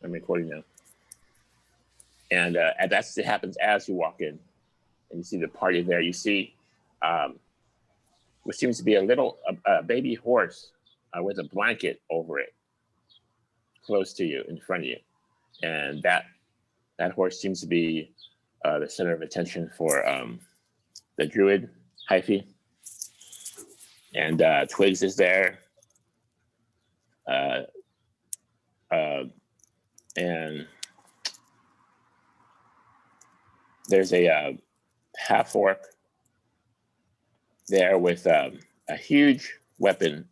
I'm recording now. And that happens as you walk in, and you see the party there. You see what seems to be a little baby horse with a blanket over it, close to you, in front of you. And that horse seems to be the center of attention for the druid, Hyphy. And Twigs is there. And there's a half-orc there with a huge weapon.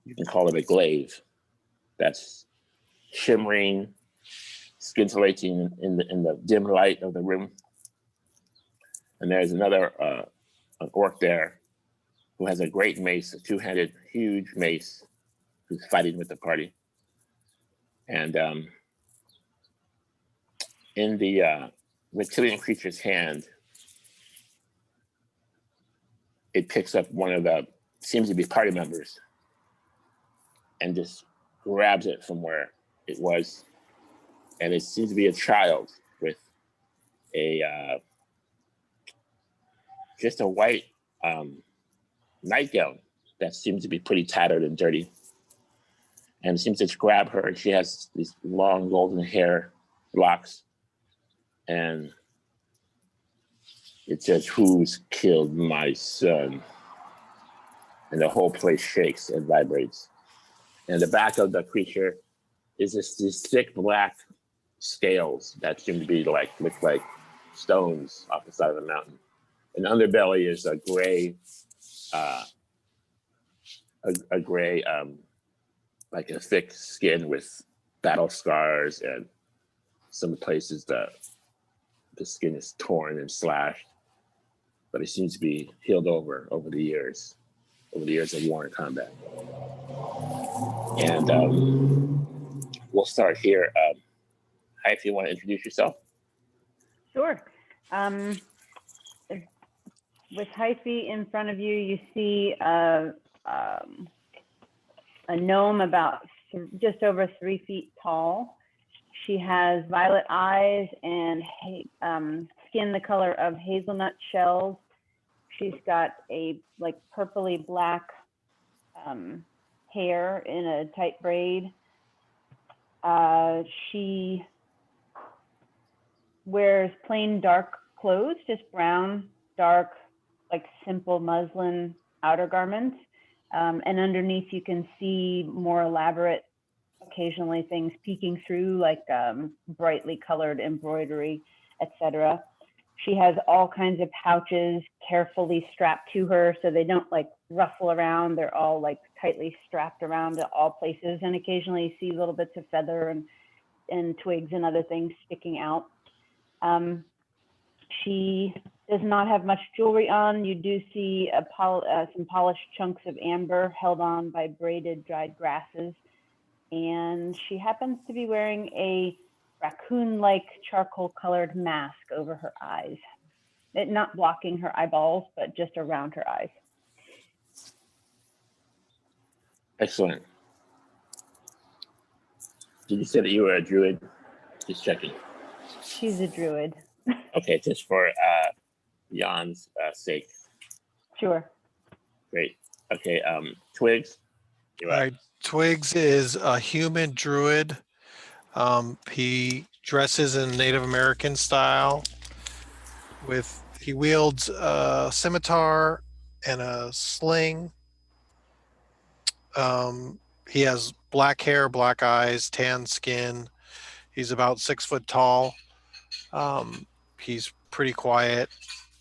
You can call it a glaive. That's shimmering, scintillating in the dim light of the room. And there's another an orc there who has a great mace, a two-handed huge mace, who's fighting with the party. And in the reptilian creature's hand, it picks up one of the, seems to be party members, and just grabs it from where it was. And it seems to be a child with a just a white nightgown that seems to be pretty tattered and dirty. And it seems to grab her, and she has these long golden hair locks. And it says, "Who's killed my son?" And the whole place shakes and vibrates. And the back of the creature is these thick black scales that seem to be look like stones off the side of the mountain. And underbelly is a gray, like a thick skin with battle scars, and some places the skin is torn and slashed, but it seems to be healed over the years of war and combat. And we'll start here. Hi, if you want to introduce yourself. Sure. With Hyphy in front of you, you see a gnome about just over 3 feet tall. She has violet eyes and skin the color of hazelnut shells. She's got a purpley black hair in a tight braid. She wears plain dark clothes, just brown, dark, simple muslin outer garments. And underneath you can see more elaborate, occasionally things peeking through, brightly colored embroidery, etc. She has all kinds of pouches carefully strapped to her so they don't ruffle around. They're all tightly strapped around to all places, and occasionally you see little bits of feather and twigs and other things sticking out. She does not have much jewelry on. You do see some polished chunks of amber held on by braided dried grasses. And she happens to be wearing a raccoon-like charcoal-colored mask over her eyes. Not blocking her eyeballs, but just around her eyes. Excellent. Did you say that you were a druid? Just checking. She's a druid. Okay, just for Jan's sake. Sure. Great. Okay, Twigs. All right, Twigs is a human druid. He dresses in Native American style. He wields a scimitar and a sling. He has black hair, black eyes, tan skin. He's about 6 foot tall. He's pretty quiet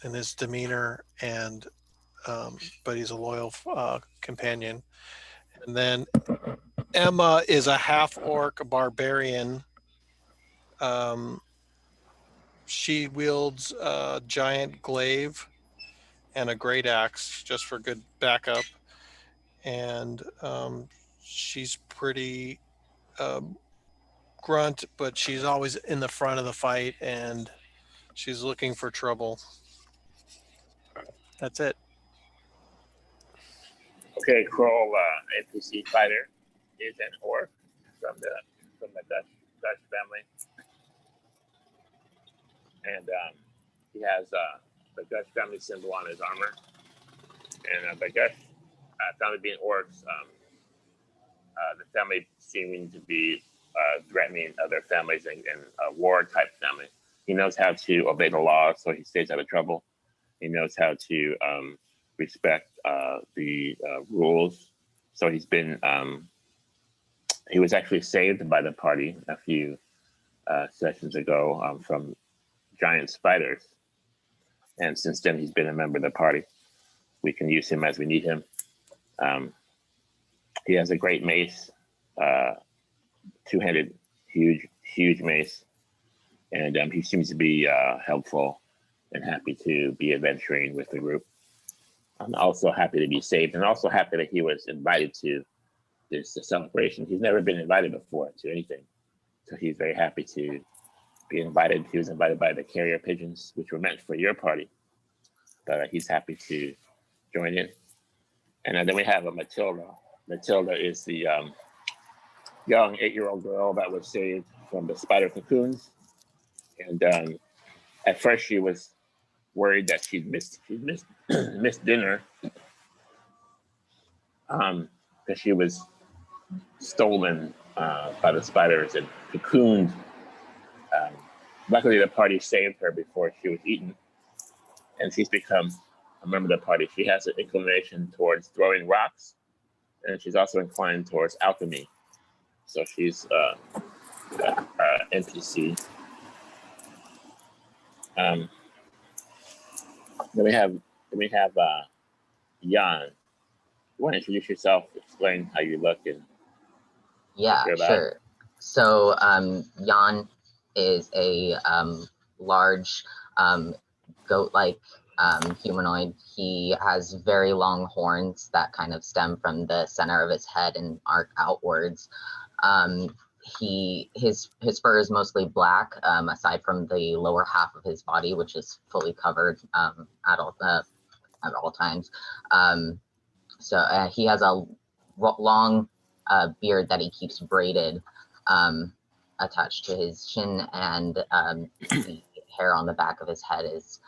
in his demeanor, and but he's a loyal companion. And then Emma is a half-orc barbarian. She wields a giant glaive and a great axe just for good backup. And she's pretty grunt, but she's always in the front of the fight, and she's looking for trouble. That's it. Okay, Kroll, NPC fighter, is an orc from the Dutch and he has the Gush family symbol on his armor. And the Gush family being orcs, the family seeming to be threatening other families and a war type family. He knows how to obey the laws, so he stays out of trouble. He knows how to respect the rules. So he's been, he was actually saved by the party a few sessions ago from giant spiders. And since then, he's been a member of the party. We can use him as we need him. He has a great mace, two-handed, huge mace. And he seems to be helpful and happy to be adventuring with the group. I'm also happy to be saved, and also happy that he was invited to this celebration. He's never been invited before to anything. So he's very happy to be invited. He was invited by the carrier pigeons, which were meant for your party. But he's happy to join in. And then we have a Matilda. Matilda is the young 8-year-old girl that was saved from the spider cocoons. And at first she was worried that she'd missed dinner because she was stolen by the spiders and cocooned. Luckily, the party saved her before she was eaten, and she's become a member of the party. She has an inclination towards throwing rocks, and she's also inclined towards alchemy. So she's NPC. Then we have Jan. You want to introduce yourself, explain how you look, and yeah, sure. So Jan is a large goat-like humanoid. He has very long horns that kind of stem from the center of his head and arc outwards. His fur is mostly black, aside from the lower half of his body, which is fully covered at all times. So he has a long beard that he keeps braided attached to his chin, and the hair on the back of his head is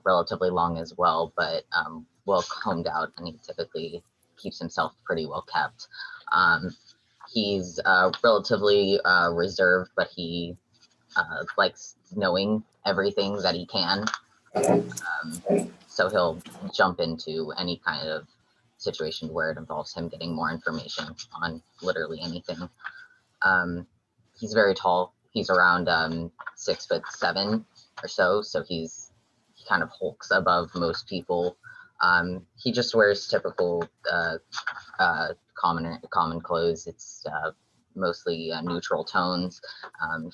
relatively long as well, but well combed out, and he typically keeps himself pretty well kept. He's relatively reserved, but he likes knowing everything that he can. So he'll jump into any kind of situation where it involves him getting more information on literally anything. He's very tall. He's around 6'7" or so. So he kind of hulks above most people. He just wears typical common clothes. It's mostly neutral tones.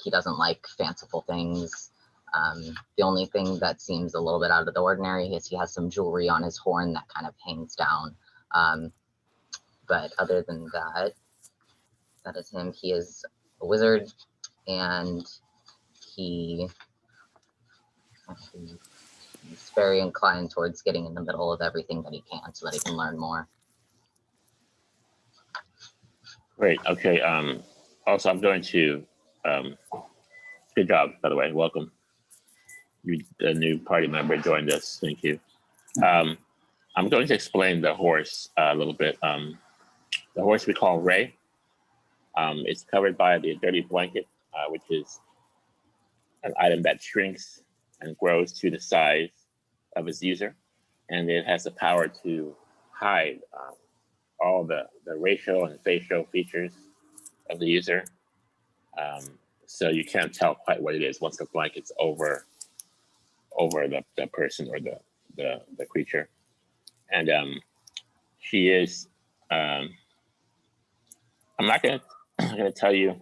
He doesn't like fanciful things. The only thing that seems a little bit out of the ordinary is he has some jewelry on his horn that kind of hangs down. But other than that, that is him. He is a wizard, and he's very inclined towards getting in the middle of everything that he can so that he can learn more. Great. Okay. Also, I'm going to. Good job, by the way. Welcome. You, a new party member, joined us. Thank you. I'm going to explain the horse a little bit. The horse we call Ray. It's covered by the dirty blanket, which is an item that shrinks and grows to the size of its user, and it has the power to hide all the racial and facial features of the user. So you can't tell quite what it is once the blanket's over the person or the creature. And she is, I'm not gonna tell you,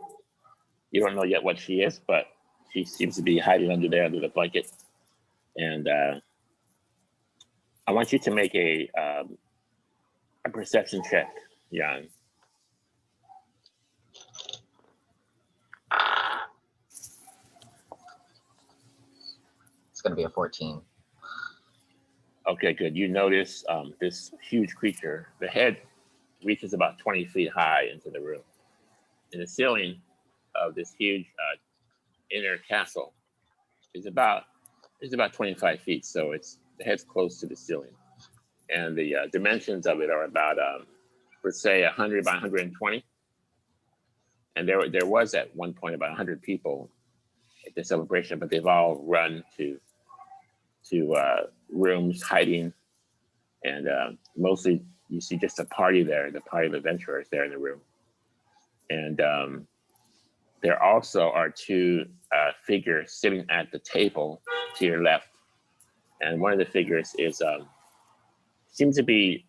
you don't know yet what she is, but she seems to be hiding under the blanket. And I want you to make a perception check, Jan. It's going to be a 14. Okay, good. You notice this huge creature. The head reaches about 20 feet high into the room. And the ceiling of this huge inner castle is about It's about 25 feet, so the head's close to the ceiling. And the dimensions of it are about, let's say 100 by 120. And there was at one point about 100 people at the celebration, but they've all run to rooms hiding. And mostly you see just a party there, the party of adventurers there in the room. And there also are two figures sitting at the table to your left. And one of the figures is seems to be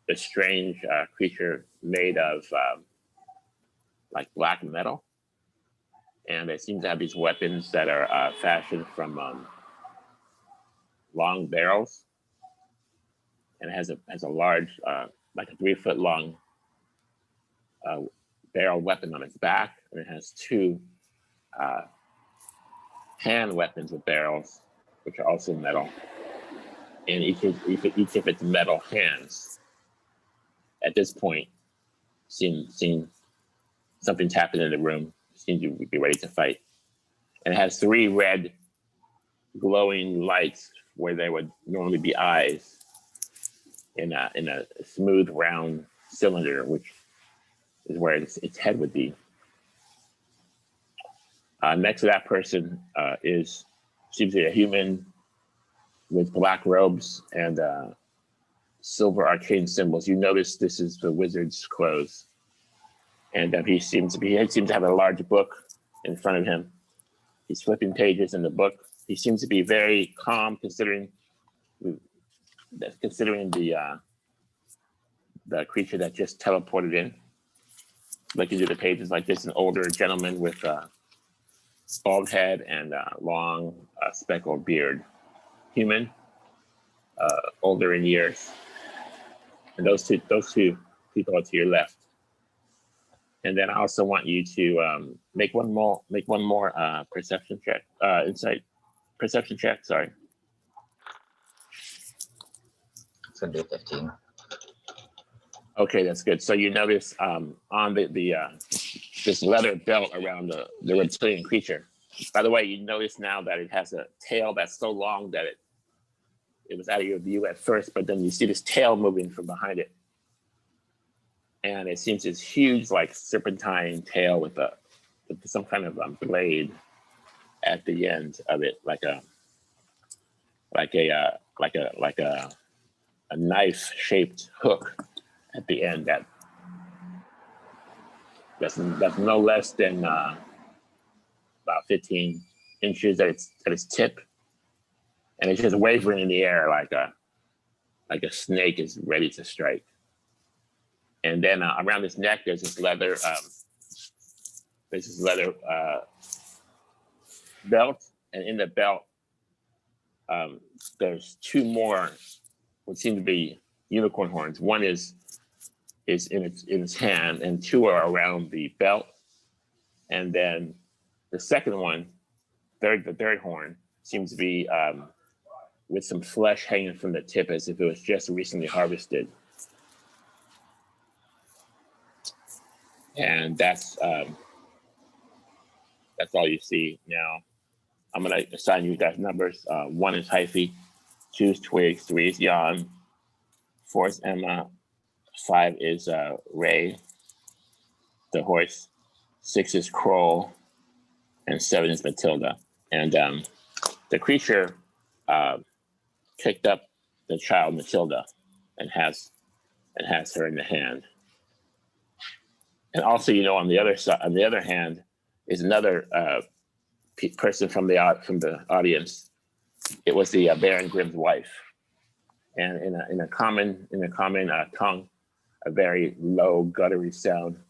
a strange creature made of like black metal. And they seem to have these weapons that are fashioned from long barrels. And it has a large, like a 3-foot long barrel weapon on its back. And it has two hand weapons with barrels, which are also metal. And each of its metal hands, at this point, seem something's happened in the room. Seems to be ready to fight. And it has 3 red glowing lights where there would normally be eyes in a smooth round cylinder, which is where its head would be. Next to that person seems to be a human with black robes and silver arcane symbols. You notice this is the wizard's clothes. And he seems to have a large book in front of him. He's flipping pages in the book. He seems to be very calm, considering the creature that just teleported in. Looking through the pages like this, an older gentleman with a bald head and a long speckled beard. Human, older in years. And those two people are to your left. And then I also want you to make one more perception check, perception check. Sorry. It's gonna be 15. Okay, that's good. So you notice on this leather belt around the reptilian creature. By the way, you notice now that it has a tail that's so long that it was out of your view at first, but then you see this tail moving from behind it. And it seems this huge, like serpentine tail with some kind of blade at the end of it, like a knife-shaped hook at the end that's no less than about 15 inches at its tip, and it's just wavering in the air like a snake is ready to strike. And then around his neck, there's this leather belt, and in the belt, there's 2 more, what seem to be unicorn horns. One is in its hand, and 2 are around the belt. And then the second one, the third horn, seems to be with some flesh hanging from the tip, as if it was just recently harvested. And that's all you see now. I'm gonna assign you guys numbers. 1 is Hyphy, 2 is Twigs, 3 is Jan, 4 is Emma, 5 is Ray, the horse, 6 is Kroll, and 7 is Matilda. And the creature picked up the child Matilda and has her in the hand. And also, on the other side, on the other hand, is another person from the audience. It was the Baron Grimm's wife, and in a common tongue, a very low guttury sound.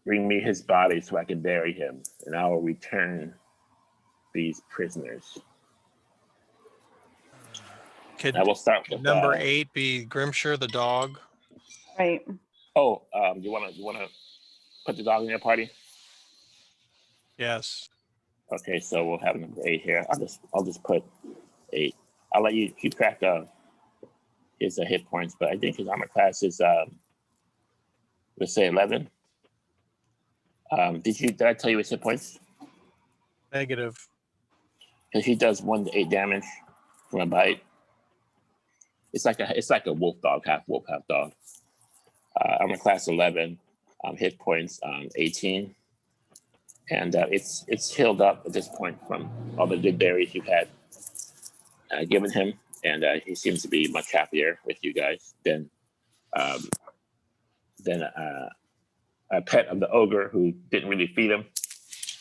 Bring me his body so I can bury him, and I will return these prisoners. Could I will start with number 8 be Grimshire the dog? Right. Oh, you wanna put the dog in your party? Yes. Okay, so we'll have number 8 here. I'll just put 8. I'll let you keep track of his hit points, but I think his armor class is let's say 11. Did I tell you his hit points? Negative. because he does 1 to 8 damage from a bite. It's like a wolf dog, half wolf, half dog. Armor class 11, hit points 18, and it's healed up at this point from all the good berries you've had given him, and he seems to be much happier with you guys than a pet of the ogre who didn't really feed him,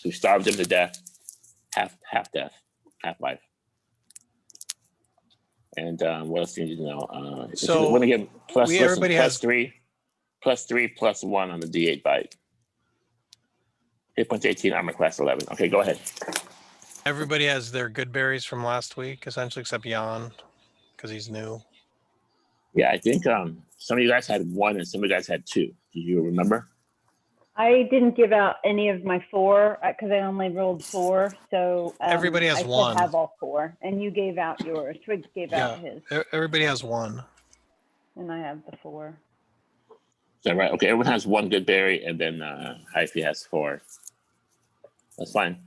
who starved him to death, half death, half life. And what else do you need to know? So we're gonna give everybody has +3, +1 on the D8 bite. Hit points 18, armor class 11. Okay, go ahead. Everybody has their good berries from last week, essentially, except Jan, because he's new. Yeah, I think some of you guys had 1 and some of you guys had 2. Do you remember? I didn't give out any of my 4 because I only rolled 4. So Everybody has I 1. have all 4, and you gave out yours. Twig gave out his, Everybody has 1. and I have the 4. Is that right? Okay, everyone has 1 good berry, and then Hyphy has 4. That's fine.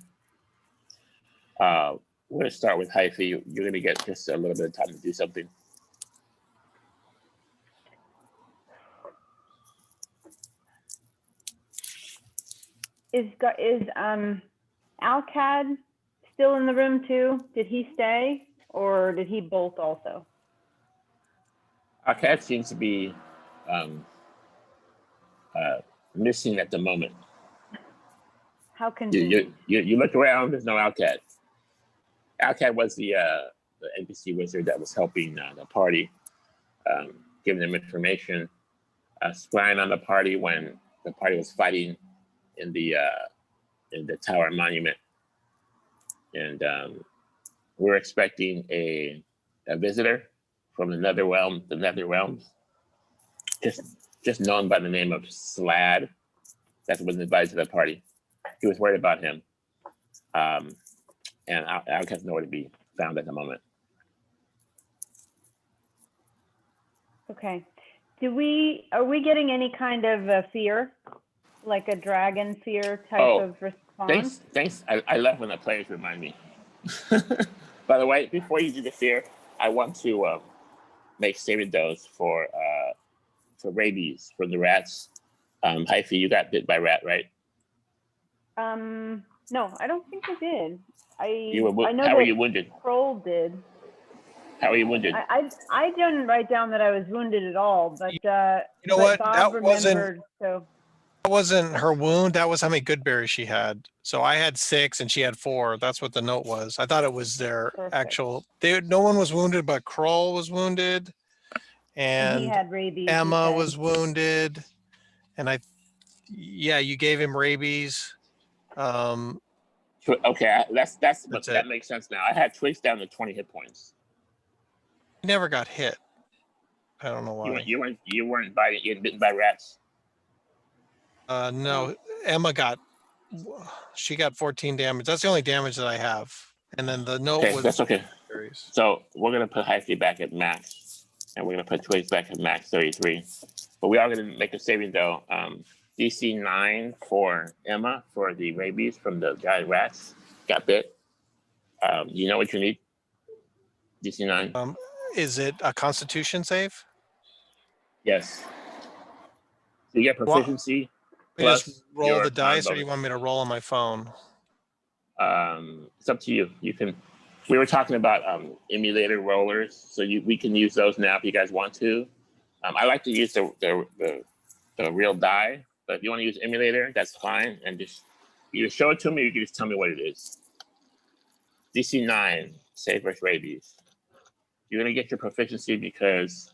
We're gonna start with Hyphy. You're gonna get just a little bit of time to do something. Is Alcad still in the room too? Did he stay, or did he bolt also? Our cat seems to be missing at the moment. How convenient. You look around. There's no Alcad. Alcad was the NPC wizard that was helping the party, giving them information, spying on the party when the party was fighting in the Tower Monument, and we're expecting a visitor from the Nether Realms, just known by the name of Slad. That was invited to the party. He was worried about him, and Alcad has nowhere to be found at the moment. Okay. Are we getting any kind of fear, like a dragon fear type of response? Thanks. I love when the players remind me. By the way, before you do the fear, I want to make saving throws for rabies from the rats. Hyphy, you got bit by rat, right? No, I don't think I did. How were you wounded? Kroll did. How are you wounded? I didn't write down that I was wounded at all, but you know what? Bob That wasn't her wound. That was how many good berries she had. So I had 6 and she had 4. That's what the note was. I thought it was their actual. No one was wounded, but Kroll was wounded, and he had rabies. Emma was wounded, and you gave him rabies. Okay, that makes sense now. I had Twigs down to 20 hit points. He never got hit. I don't know why. You weren't bitten by rats. No, Emma got 14 damage. That's the only damage that I have. And then the note was. That's okay. So we're gonna put Hyphy back at max, and we're gonna put Twigs back at max 33. But we are gonna make a saving though. DC 9 for Emma for the rabies from the giant rats got bit. You know what you need? DC 9. Is it a Constitution save? Yes. So you get proficiency. Just roll the dice, or do you want me to roll on my phone? It's up to you. You can. We were talking about emulator rollers, so we can use those now if you guys want to. I like to use the real die, but if you want to use emulator, that's fine. And just either show it to me, or you can just tell me what it is. DC 9, save versus rabies. You're gonna get your proficiency because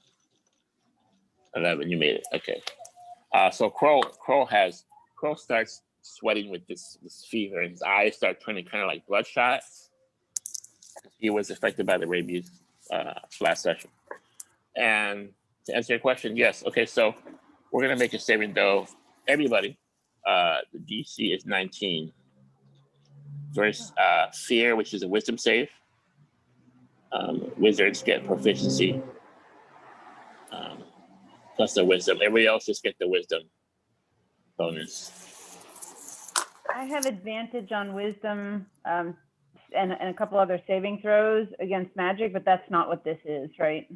11. You made it. Okay. So Kroll starts sweating with this fever, and his eyes start turning kind of like bloodshot. He was affected by the rabies last session. And to answer your question, yes. Okay, so we're gonna make a saving throw. Everybody, the DC is 19. Versus fear, which is a wisdom save. Wizards get proficiency plus the wisdom. Everybody else just get the wisdom bonus. I have advantage on wisdom and a couple other saving throws against magic, but that's not what this is, right?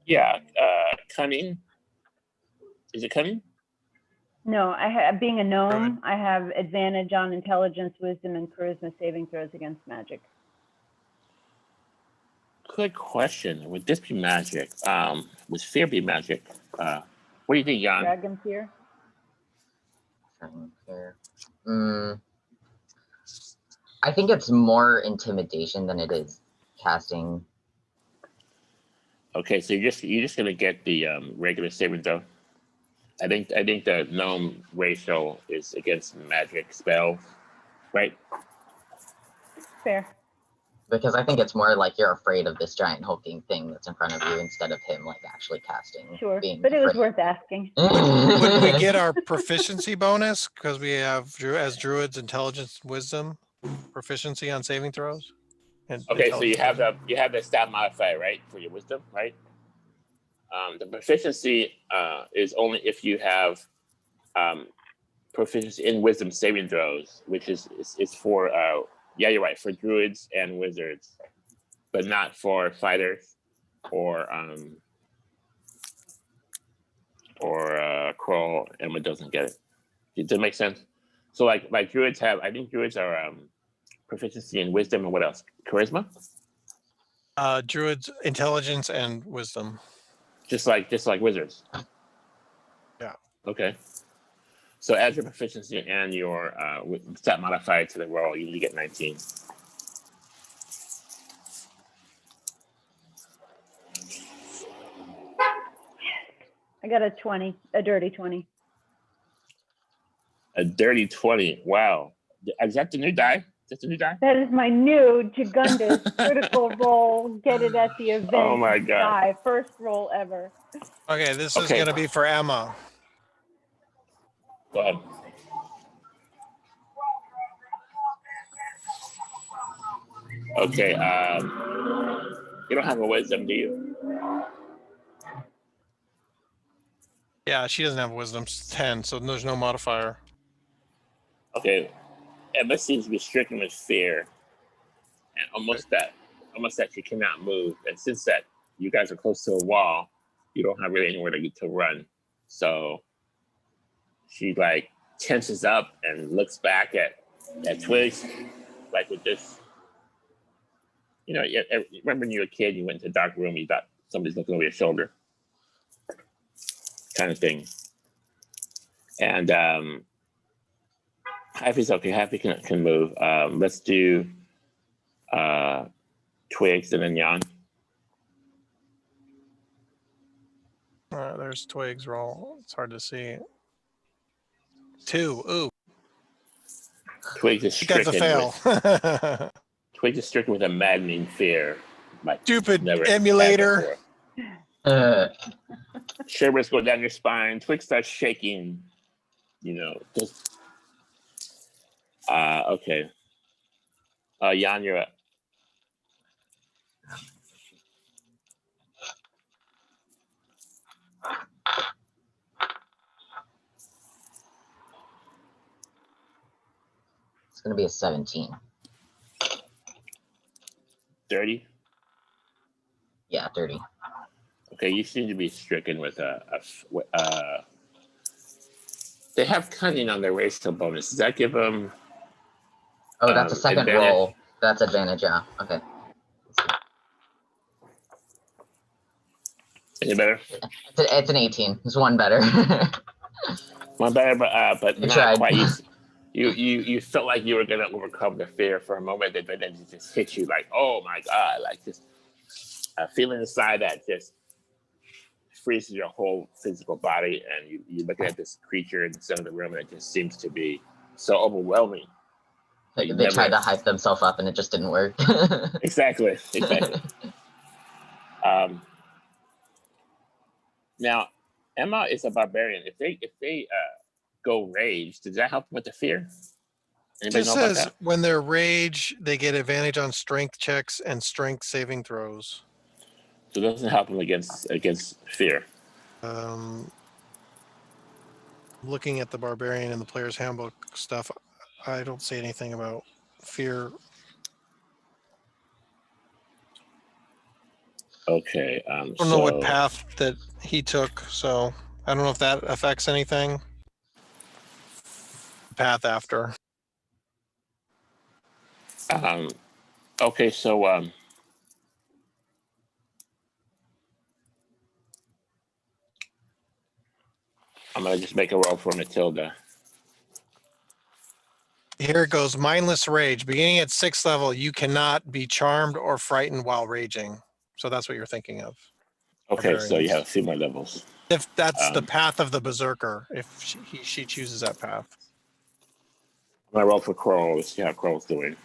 Yeah, cunning. Is it cunning? No, being a gnome, I have advantage on intelligence, wisdom, and charisma saving throws against magic. Good question. Would this be magic? Would fear be magic? What do you think, Jan? Dragon fear. Dragon fear. I think it's more intimidation than it is casting. Okay, so you're just gonna get the regular saving throw. I think the gnome ratio is against magic spells, right? Fair. Because I think it's more like you're afraid of this giant hulking thing that's in front of you instead of him like actually casting. Sure, but it was worth asking. Would we get our proficiency bonus because we have as druids intelligence, wisdom, proficiency on saving throws? And Okay, so you have the stat modifier, right, for your wisdom, right? The proficiency is only if you have proficiency in wisdom saving throws, which is for yeah, you're right, for druids and wizards, but not for fighters or Kroll. Emma doesn't get it. Does that make sense? So like druids have, I think druids are proficiency in wisdom and what else? Charisma? Druids intelligence and wisdom. Just like wizards. Yeah. Okay. So add your proficiency and your stat modifier to the roll, you get 19. I got a 20, a dirty 20. A dirty 20. Wow. Is that the new die? Is that the new die? That is my new Jagundus critical roll. Get it at the event. Oh my God. Die. First roll ever. Okay, this is going to be for Emma. Go ahead. Okay, you don't have a wisdom, do you? Yeah, she doesn't have wisdom. It's 10, so there's no modifier. Okay, Emma seems to be stricken with fear, and almost that she cannot move. And since that you guys are close to a wall, you don't have really anywhere to run. So she like tenses up and looks back at Twigs, like with this. You know, remember when you were a kid, you went into a dark room, you thought somebody's looking over your shoulder, kind of thing. And Happy's okay. Happy can move. Let's do Twigs and then Jan. There's Twigs roll. It's hard to see. 2. Ooh. Twigs is stricken. That's a fail. Twigs is stricken with a maddening fear. Like Stupid emulator. Shivers go down your spine. Twigs starts shaking. You know, just okay. Jan, you're up. It's going to be a 17. 30? Yeah, 30. Okay, you seem to be stricken with they have cunning on their racial bonus. Does that give them? Oh, that's a second advantage? roll. That's advantage, yeah. Okay. Any better? It's an 18. It's one better. One better, but You not tried. quite. You felt like you were gonna overcome the fear for a moment, but then it just hit you like, oh my God, like just a feeling inside that just freezes your whole physical body, and you're looking at this creature in the center of the room, and it just seems to be so overwhelming. They tried to hype themselves up, and it just didn't work. Exactly. Now, Emma is a barbarian. If they go rage, does that help with the fear? Anybody It know about says that? when they're rage, they get advantage on strength checks and strength saving throws. So it doesn't help them against fear. Looking at the barbarian and the player's handbook stuff, I don't see anything about fear Okay. I don't know what path that he took, so I don't know if that affects anything. Path after. Okay, so I'm gonna just make a roll for Matilda. Here it goes. Mindless rage. Beginning at 6th level, you cannot be charmed or frightened while raging. So that's what you're thinking of. Okay, so you have a few more levels. If that's the path of the berserker, if she chooses that path. I'm gonna roll for Kroll. Let's see how Kroll's doing.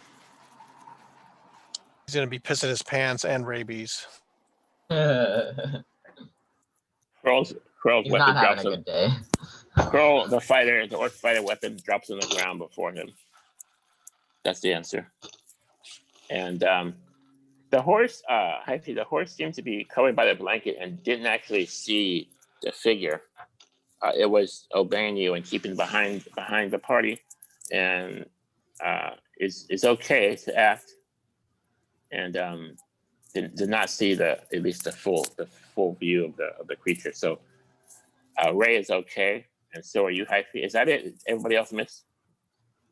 He's gonna be pissing his pants and rabies. Kroll's He's weapon not having drops a good day. Kroll, the orc fighter weapon drops on the ground before him. That's the answer. And the horse, the horse seemed to be covered by the blanket and didn't actually see the figure. It was obeying you and keeping behind the party, and is okay to act. And did not see at least the full view of the creature. So Ray is okay, and so are you, Hyphy. Is that it? Everybody else missed?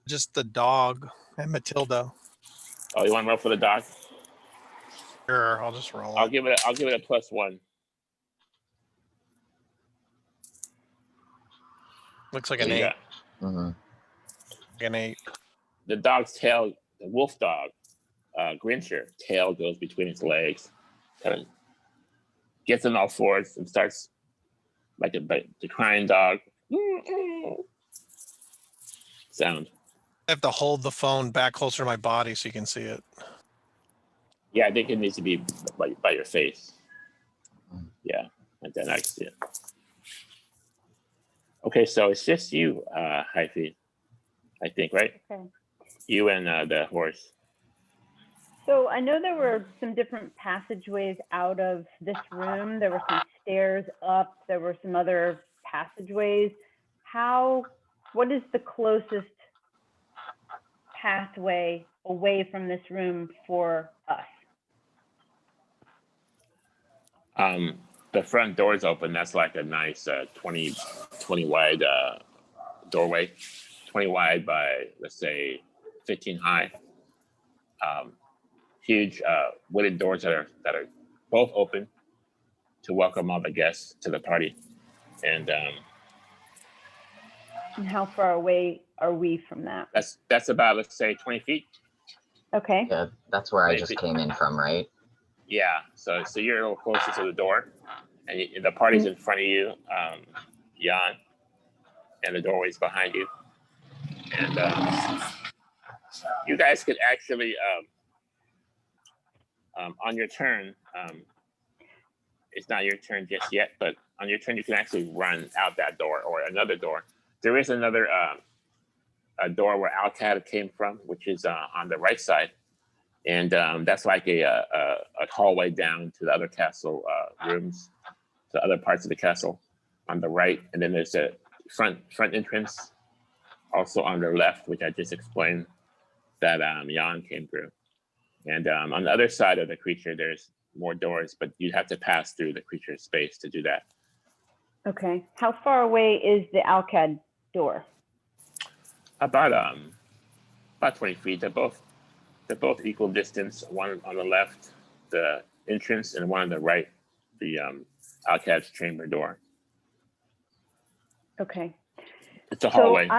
Just the dog and Matilda. Oh, you want to roll for the dog? Sure, I'll just roll. I'll give it a +1. Looks like an 8. Mm-hmm. An 8. The dog's tail, the wolf dog, Grincher, tail goes between its legs, kind of gets on all fours and starts like the crying dog sound. I have to hold the phone back closer to my body so you can see it. Yeah, I think it needs to be by your face. Yeah, and then I can see it. Okay, so it's just you, Hyphy, I think, right? Okay. You and the horse. So I know there were some different passageways out of this room. There were some stairs up. There were some other passageways. What is the closest pathway away from this room for us? The front door is open. That's like a nice 20 wide doorway, 20 wide by, let's say, 15 high. Huge wooden doors that are both open to welcome all the guests to the party. And how far away are we from that? That's about, let's say, 20 feet. Okay. Yeah, that's where I just came in from, right? Yeah, so you're a little closer to the door, and the party's in front of you, Jan, and the doorway's behind you. And you guys could actually, on your turn, it's not your turn just yet, but on your turn, you can actually run out that door or another door. There is another a door where Alcad came from, which is on the right side. And that's like a hallway down to the other castle rooms, to other parts of the castle on the right. And then there's a front entrance also on the left, which I just explained, that Jan came through. And on the other side of the creature, there's more doors, but you'd have to pass through the creature's space to do that. Okay. How far away is the Alcad door? About 20 feet. They're both equal distance. One on the left, the entrance, and one on the right, the Alcad's chamber door. Okay. It's a hallway.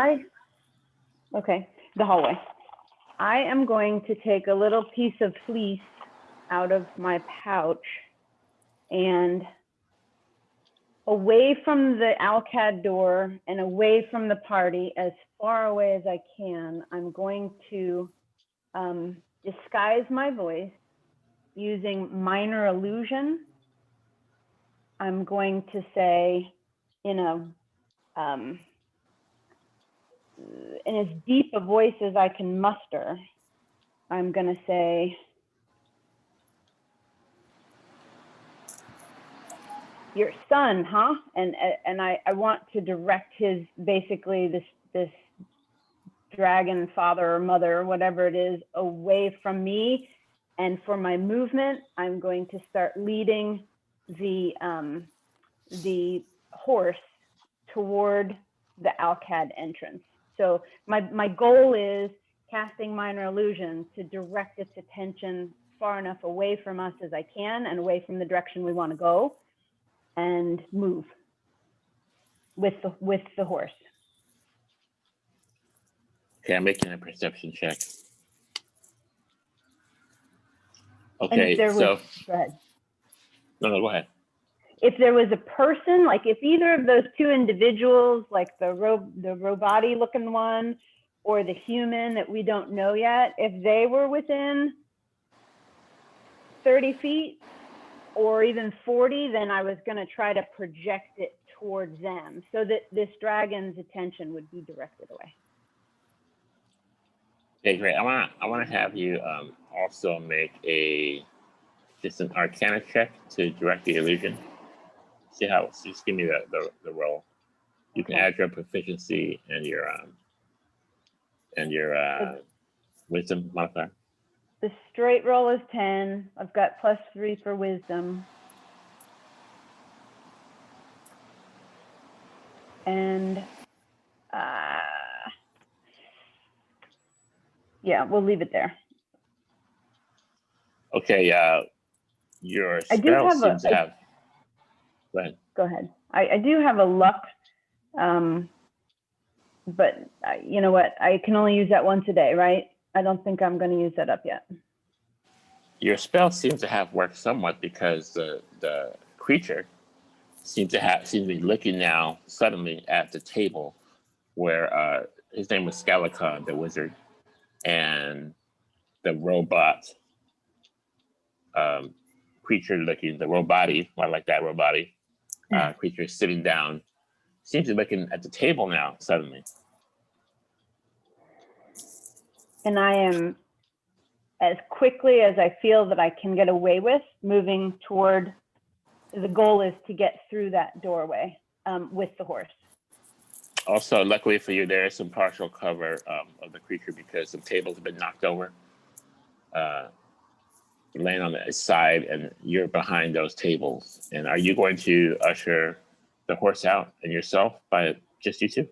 Okay, the hallway. I am going to take a little piece of fleece out of my pouch, and away from the Alcad door and away from the party, as far away as I can, I'm going to disguise my voice using minor illusion. I'm going to say in as deep a voice as I can muster, I'm going to say, "Your son, huh?" And I want to direct his, basically this dragon father or mother, whatever it is, away from me And for my movement, I'm going to start leading the horse toward the Alcad entrance. So my goal is casting minor illusion to direct its attention far enough away from us as I can and away from the direction we want to go, and move with the horse. Okay, I'm making a perception check. Okay, so go ahead. No, go ahead. If there was a person, like if either of those two individuals, like the robot-y looking one or the human that we don't know yet, if they were within 30 feet or even 40, then I was going to try to project it towards them so that this dragon's attention would be directed away. Okay, great. I want to have you also make just an Arcana check to direct the illusion. See how? Just give me the roll. You can add your proficiency and your wisdom modifier. The straight roll is 10. I've got +3 for wisdom. And yeah, we'll leave it there. Okay, your spell seems to have. Go ahead. Go ahead. I do have a luck, but you know what? I can only use that once a day, right? I don't think I'm going to use that up yet. Your spell seems to have worked somewhat because the creature seems to be looking now suddenly at the table where his name was Scalicon, the wizard, and the robot creature looking, the robot-y, I like that robot-y creature sitting down, seems to be looking at the table now suddenly. And I am, as quickly as I feel that I can get away with, moving toward, the goal is to get through that doorway with the horse. Also, luckily for you, there is some partial cover of the creature because some tables have been knocked over, laying on the side, and you're behind those tables. And are you going to usher the horse out and yourself by just you two?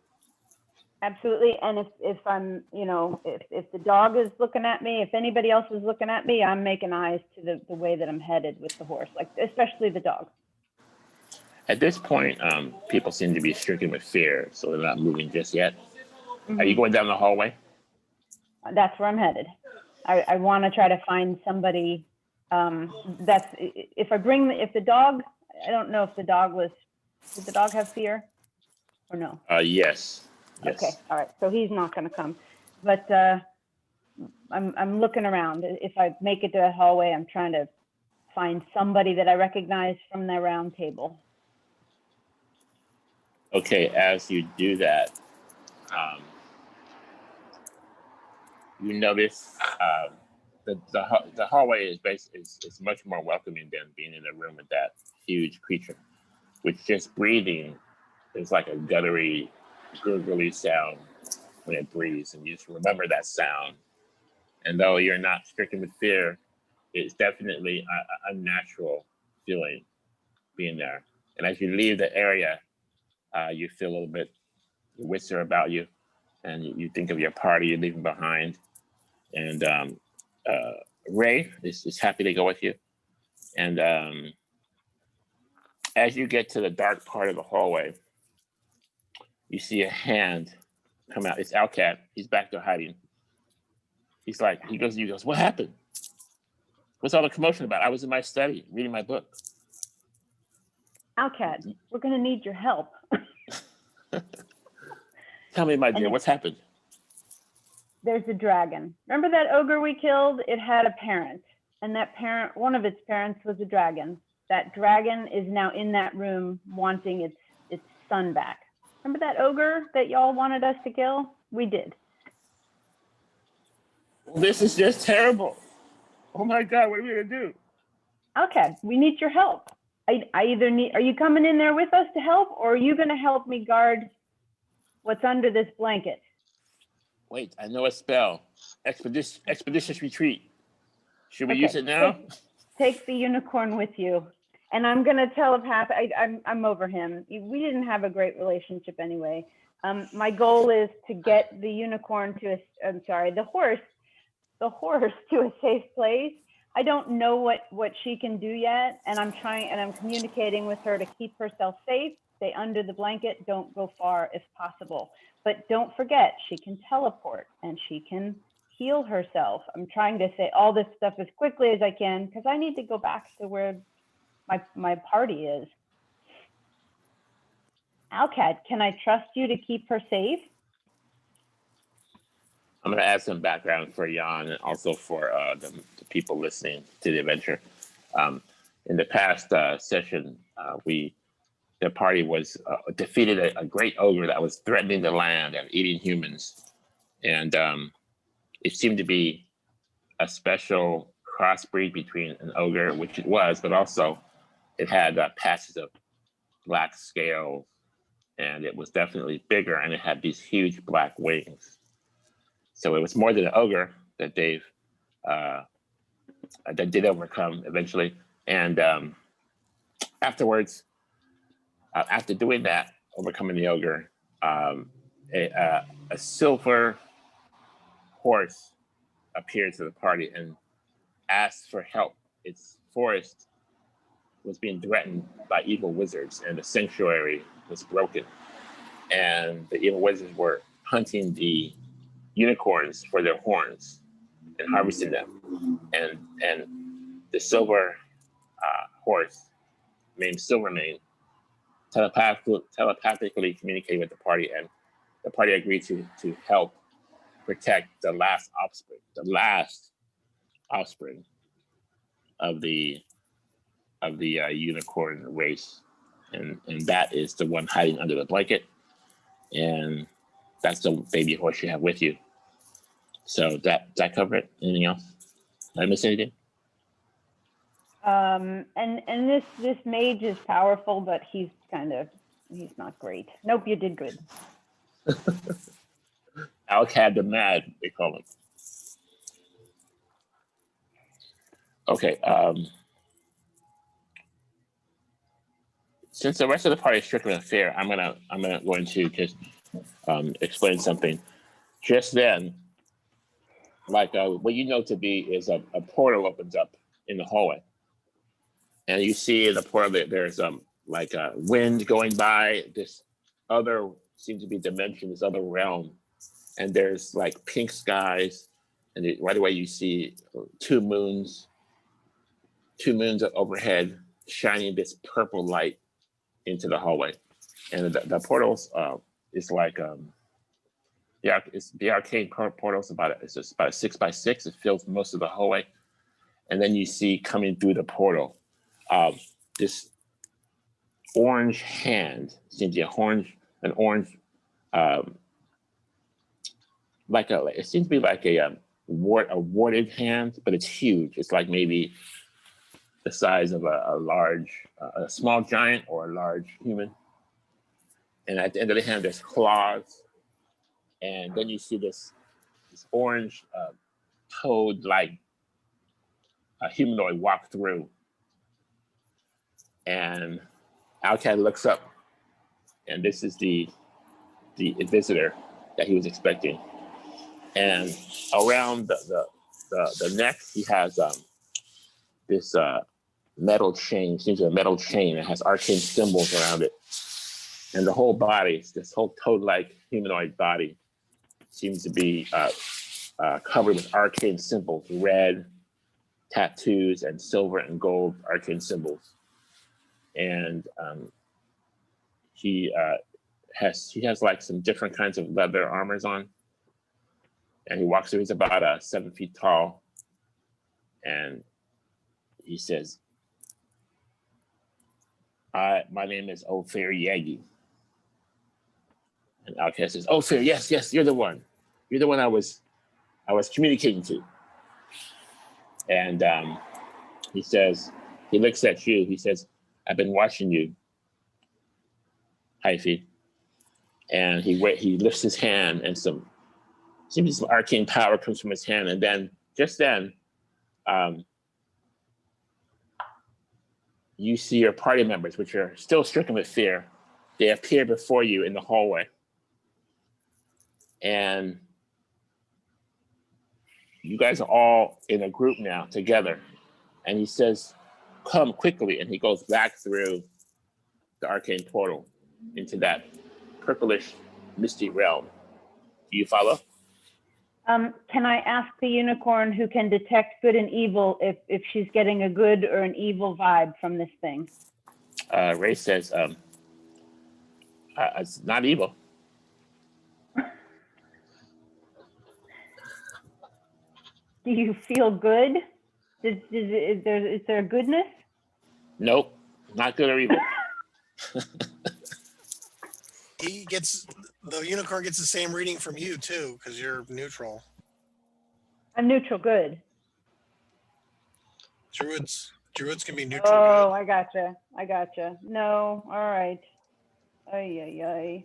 Absolutely. And if I'm, if the dog is looking at me, if anybody else is looking at me, I'm making eyes to the way that I'm headed with the horse, like especially the dog. At this point, people seem to be stricken with fear, so they're not moving just yet. Mm-hmm. Are you going down the hallway? That's where I'm headed. I want to try to find somebody. If the dog, I don't know if the dog did the dog have fear or no? Yes. Okay, all right. So he's not going to come, but I'm looking around. If I make it to a hallway, I'm trying to find somebody that I recognize from the round table. Okay, as you do that, you notice the hallway is much more welcoming than being in a room with that huge creature, which just breathing is like a guttury, gurgly sound when it breathes, and you just remember that sound. And though you're not stricken with fear, it's definitely an unnatural feeling being there. And as you leave the area, you feel a little bit whisper about you, and you think of your party you're leaving behind. And Ray is happy to go with you. And as you get to the dark part of the hallway, you see a hand come out. It's Alcat. He's back there hiding. He goes, what happened? What's all the commotion about? I was in my study reading my book. Alcat, we're going to need your help. Tell me, my dear, what's happened? There's a dragon. Remember that ogre we killed? It had a parent, and that parent, one of its parents was a dragon. That dragon is now in that room wanting its son back. Remember that ogre that y'all wanted us to kill? We did. This is just terrible. Oh my God, what are we gonna do? Okay, we need your help. Are you coming in there with us to help, or are you gonna help me guard what's under this blanket? Wait, I know a spell. Expeditious retreat. Should we use it now? Take the unicorn with you. And I'm going to telepath. I'm over him. We didn't have a great relationship anyway. My goal is to get the unicorn to the horse to a safe place. I don't know what she can do yet. And I'm communicating with her to keep herself safe, stay under the blanket, don't go far if possible. But don't forget, she can teleport and she can heal herself. I'm trying to say all this stuff as quickly as I can because I need to go back to where my party is. Alcad, can I trust you to keep her safe? I'm going to add some background for Jan and also for the people listening to the adventure. In the past session, the party was defeated a great ogre that was threatening the land and eating humans. And it seemed to be a special crossbreed between an ogre, which it was, but also it had patches of black scales, and it was definitely bigger, and it had these huge black wings. So it was more than an ogre that Dave that did overcome eventually. And afterwards, after doing that, overcoming the ogre, a silver horse appeared to the party and asked for help. Its forest was being threatened by evil wizards, and the sanctuary was broken. And the evil wizards were hunting the unicorns for their horns and harvesting them. And the silver horse named Silvermane telepathically communicated with the party, and the party agreed to help protect the last offspring of the unicorn race, and that is the one hiding under the blanket, and that's the baby horse you have with you. So that cover it? Anything else? Did I miss anything? And this mage is powerful, but he's not great. Nope, you did good. Alcad the Mad, they call him. Okay. Since the rest of the party is strictly unfair, I'm going to just explain something. Just then, like what you know to be is a portal opens up in the hallway, and you see in the portal that there's like a wind going by. This other seems to be dimension, this other realm, and there's like pink skies, and right away you see two moons overhead shining this purple light into the hallway, and the portals is like the arcane portals it's just about a 6x6. It fills most of the hallway, and then you see coming through the portal this orange hand. Seems to be an orange it seems to be like a warded hand, but it's huge. It's like maybe the size of a small giant or a large human. And at the end of the hand, there's claws. And then you see this orange toad-like humanoid walk through. And Alcad looks up, and this is the visitor that he was expecting. And around the neck, he has this metal chain, seems to be a metal chain that has arcane symbols around it. And the whole body, this whole toad-like humanoid body, seems to be covered with arcane symbols, red tattoos and silver and gold arcane symbols. And he has like some different kinds of leather armors on. And he walks through, he's about 7 feet tall. And he says, my name is Ophir Yagi. And Alcad says, Ophir, yes, you're the one. You're the one I was communicating to. And he says, he looks at you, he says, I've been watching you, Hyphy. And he lifts his hand, and some arcane power comes from his hand. And then, just then, you see your party members, which are still stricken with fear. They appear before you in the hallway. And you guys are all in a group now together. And he says, come quickly. And he goes back through the arcane portal into that purplish, misty realm. Do you follow? Can I ask the unicorn who can detect good and evil if she's getting a good or an evil vibe from this thing? Ray says, it's not evil. Do you feel good? Is there a goodness? Nope, not good or evil. The unicorn gets the same reading from you too, because you're neutral. I'm neutral good. Druids can be neutral Oh, good. I gotcha. No, all right. Ay.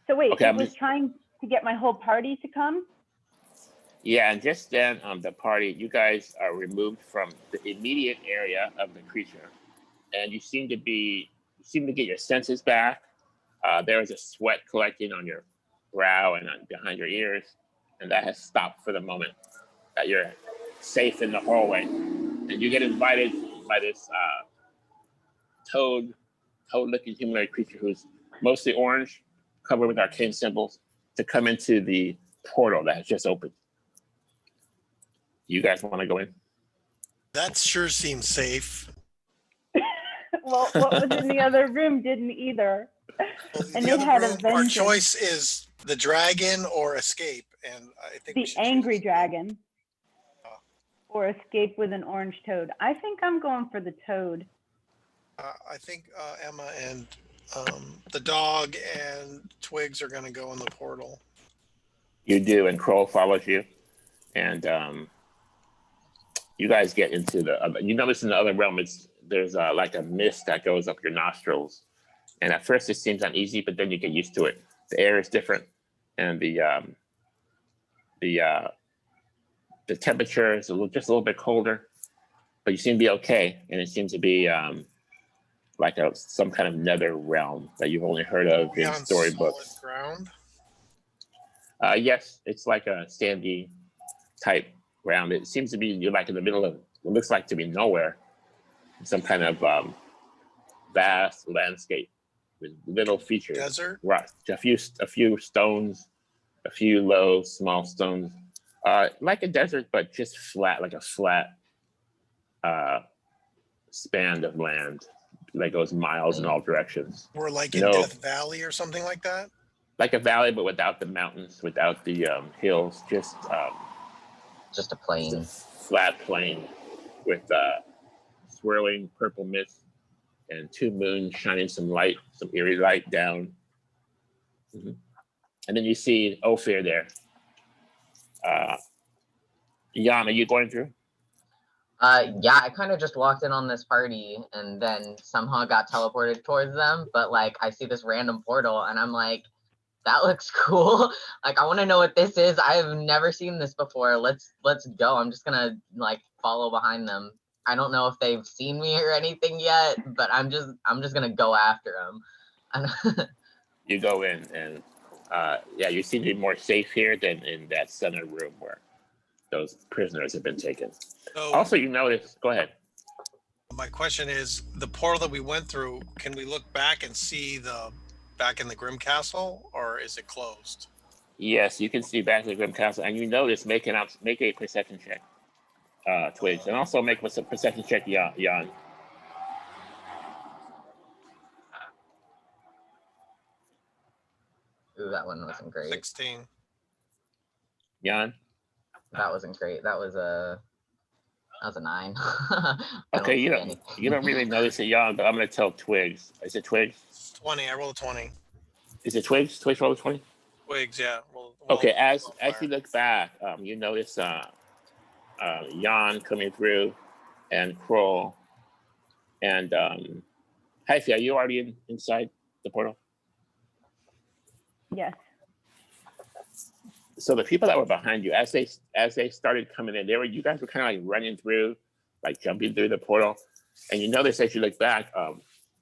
So wait, Okay, it was trying to get my whole party to come? Yeah, and just then, the party, you guys are removed from the immediate area of the creature, and you seem to get your senses back. There is a sweat collecting on your brow and behind your ears, and that has stopped for the moment. That you're safe in the hallway, and you get invited by this toad-looking humanoid creature who's mostly orange, covered with arcane symbols, to come into the portal that has just opened. You guys want to go in? That sure seems safe. Well, what was in the other room didn't either. Well, And it had a our vengeance. choice is the dragon or escape, and I think we The should angry choose dragon. Or escape with an orange toad. I think I'm going for the toad. I think Emma and the dog and Twigs are going to go in the portal. You do, and Kroll follows you, and you guys get into the. You notice in the other realm, there's like a mist that goes up your nostrils, and at first it seems uneasy, but then you get used to it. The air is different, and the temperature is just a little bit colder, but you seem to be okay, and it seems to be like some kind of nether realm that you've only heard of in storybooks. Ground? Yes, it's like a sandy type ground. It seems to be you're like in the middle of what looks like to be nowhere, some kind of vast landscape with little features. Desert? Right, a few stones, a few low, small stones, like a desert, but just flat, like a flat span of land that goes miles in all directions. We're like in Death Valley or something like that? Like a valley, but without the mountains, without the hills, just a plain. Just a flat plain with swirling purple mist and two moons shining some eerie light down. Mm-hmm. And then you see Ophir there. Jan, are you going through? Yeah, I kind of just walked in on this party and then somehow got teleported towards them. But like, I see this random portal and I'm like, that looks cool. Like, I want to know what this is. I have never seen this before. Let's go. I'm just gonna like follow behind them. I don't know if they've seen me or anything yet, but I'm just gonna go after them. You go in and yeah, you seem to be more safe here than in that center room where those prisoners have been taken. So, also, you notice, go ahead. My question is, the portal that we went through, can we look back and see back in the Grimm Castle, or is it closed? Yes, you can see back in the Grimm Castle, and you notice make a perception check, Twigs, and also make a perception check, Jan. Ooh, that one wasn't great. 16. Jan? That wasn't great. That was a 9. Okay, you don't really notice it, Jan, but I'm gonna tell Twigs. Is it Twigs? 20. I rolled a 20. Is it Twigs? Twigs rolled a 20? Twigs, yeah. Okay, as you look back, you notice Jan coming through, and Kroll, and Hyphy, are you already inside the portal? Yes. so the people that were behind you, as they started coming in, you guys were kind of like running through, like jumping through the portal, and you notice as you look back,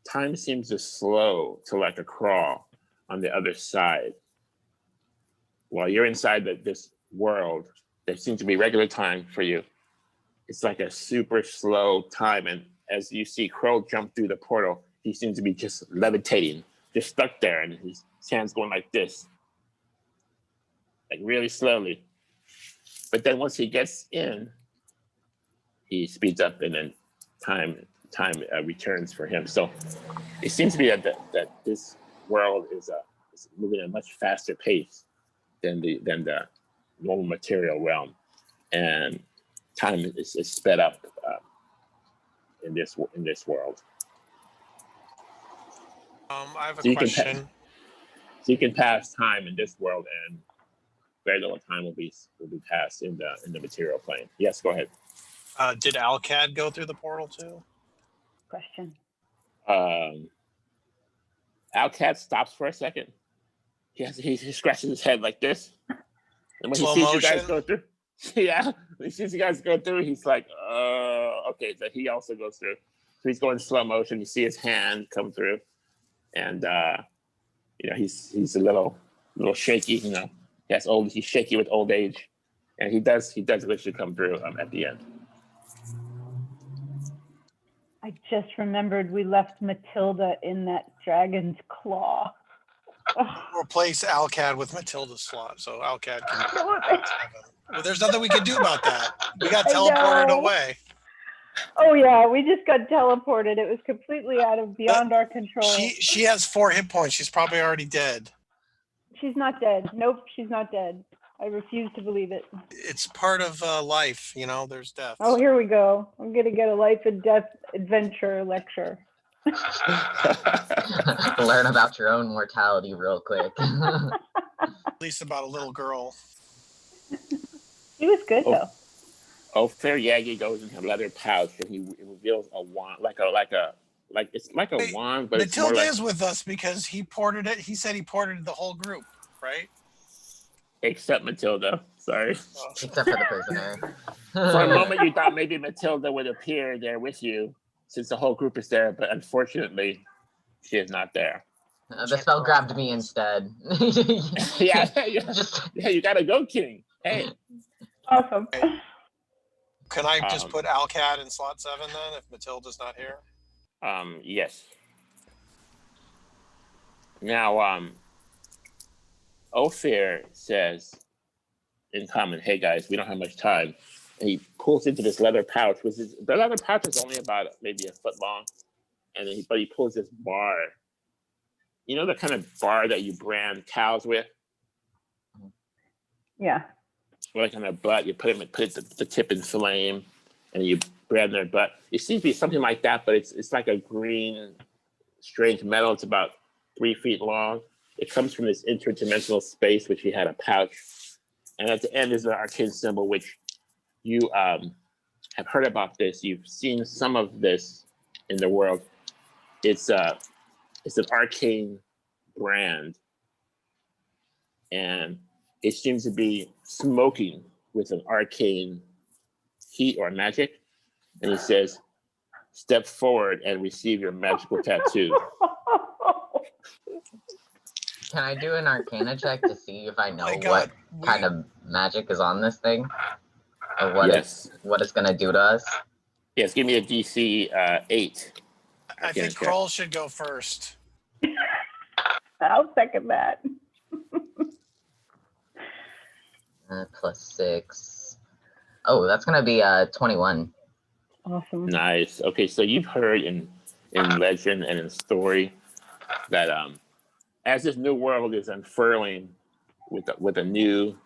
time seems to slow to like a crawl on the other side. While you're inside this world, there seems to be regular time for you. It's like a super slow time, and as you see Crow jump through the portal, he seems to be just levitating, just stuck there, and his hands going like this, like really slowly. But then once he gets in, he speeds up, and then time returns for him. So it seems to be that this world is moving at a much faster pace than the normal material realm, and time is sped up in this world. I have a question. So you can pass time in this world, and very little time will be passed in the material plane. Yes, go ahead. Did Alcad go through the portal too? Question. Alcad stops for a second. He scratches his head like this, and when Slow he sees motion? you guys go through, yeah, when he sees you guys go through, he's like, okay, so he also goes through. So he's going slow motion. You see his hand come through, and he's a little shaky. He's shaky with old age, and he does literally come through at the end. I just remembered we left Matilda in that dragon's claw. Replace Alcad with Matilda's slot, so Alcad can. Well, there's nothing we can do about that. We got teleported away. Oh yeah, we just got teleported. It was completely beyond our control. She has 4 hit points. She's probably already dead. She's not dead. Nope, she's not dead. I refuse to believe it. It's part of life, there's death. Oh, here we go. I'm gonna get a life and death adventure lecture. Learn about your own mortality real quick. At least about a little girl. He was good though. Ophir Yagi goes into a leather pouch, and he reveals a wand, it's like a wand, but Matilda it's more is with us because he ported it. He said he ported the whole group, right? Except Matilda. Sorry. Except for the prisoner. For a moment, you thought maybe Matilda would appear there with you, since the whole group is there, but unfortunately, she is not there. The spell grabbed me instead. Yeah, you gotta go, King. Hey. Awesome. Can I just put Alcad in slot 7 then, if Matilda's not here? Yes. Now, Ophir says in common, "Hey guys, we don't have much time." And he pulls into this leather pouch, the leather pouch is only about maybe a foot long, and then he pulls this bar. You know the kind of bar that you brand cows with? Yeah. Like on their butt, you put the tip in flame, and you brand their butt. It seems to be something like that, but it's like a green, strange metal. It's about 3 feet long. It comes from this interdimensional space, which he had a pouch, and at the end is the arcane symbol, which you have heard about this. You've seen some of this in the world. It's an arcane brand, and it seems to be smoking with an arcane heat or magic. And he says, "Step forward and receive your magical tattoo." Can I do an Arcana check to see if I know what kind of magic is on this thing? Or what it's gonna do to us? Yes, give me a DC 8. I think Kroll should go first. I'll second that. +6. Oh, that's gonna be 21. Awesome. Nice. Okay, so you've heard in legend and in story that as this new world is unfurling with the new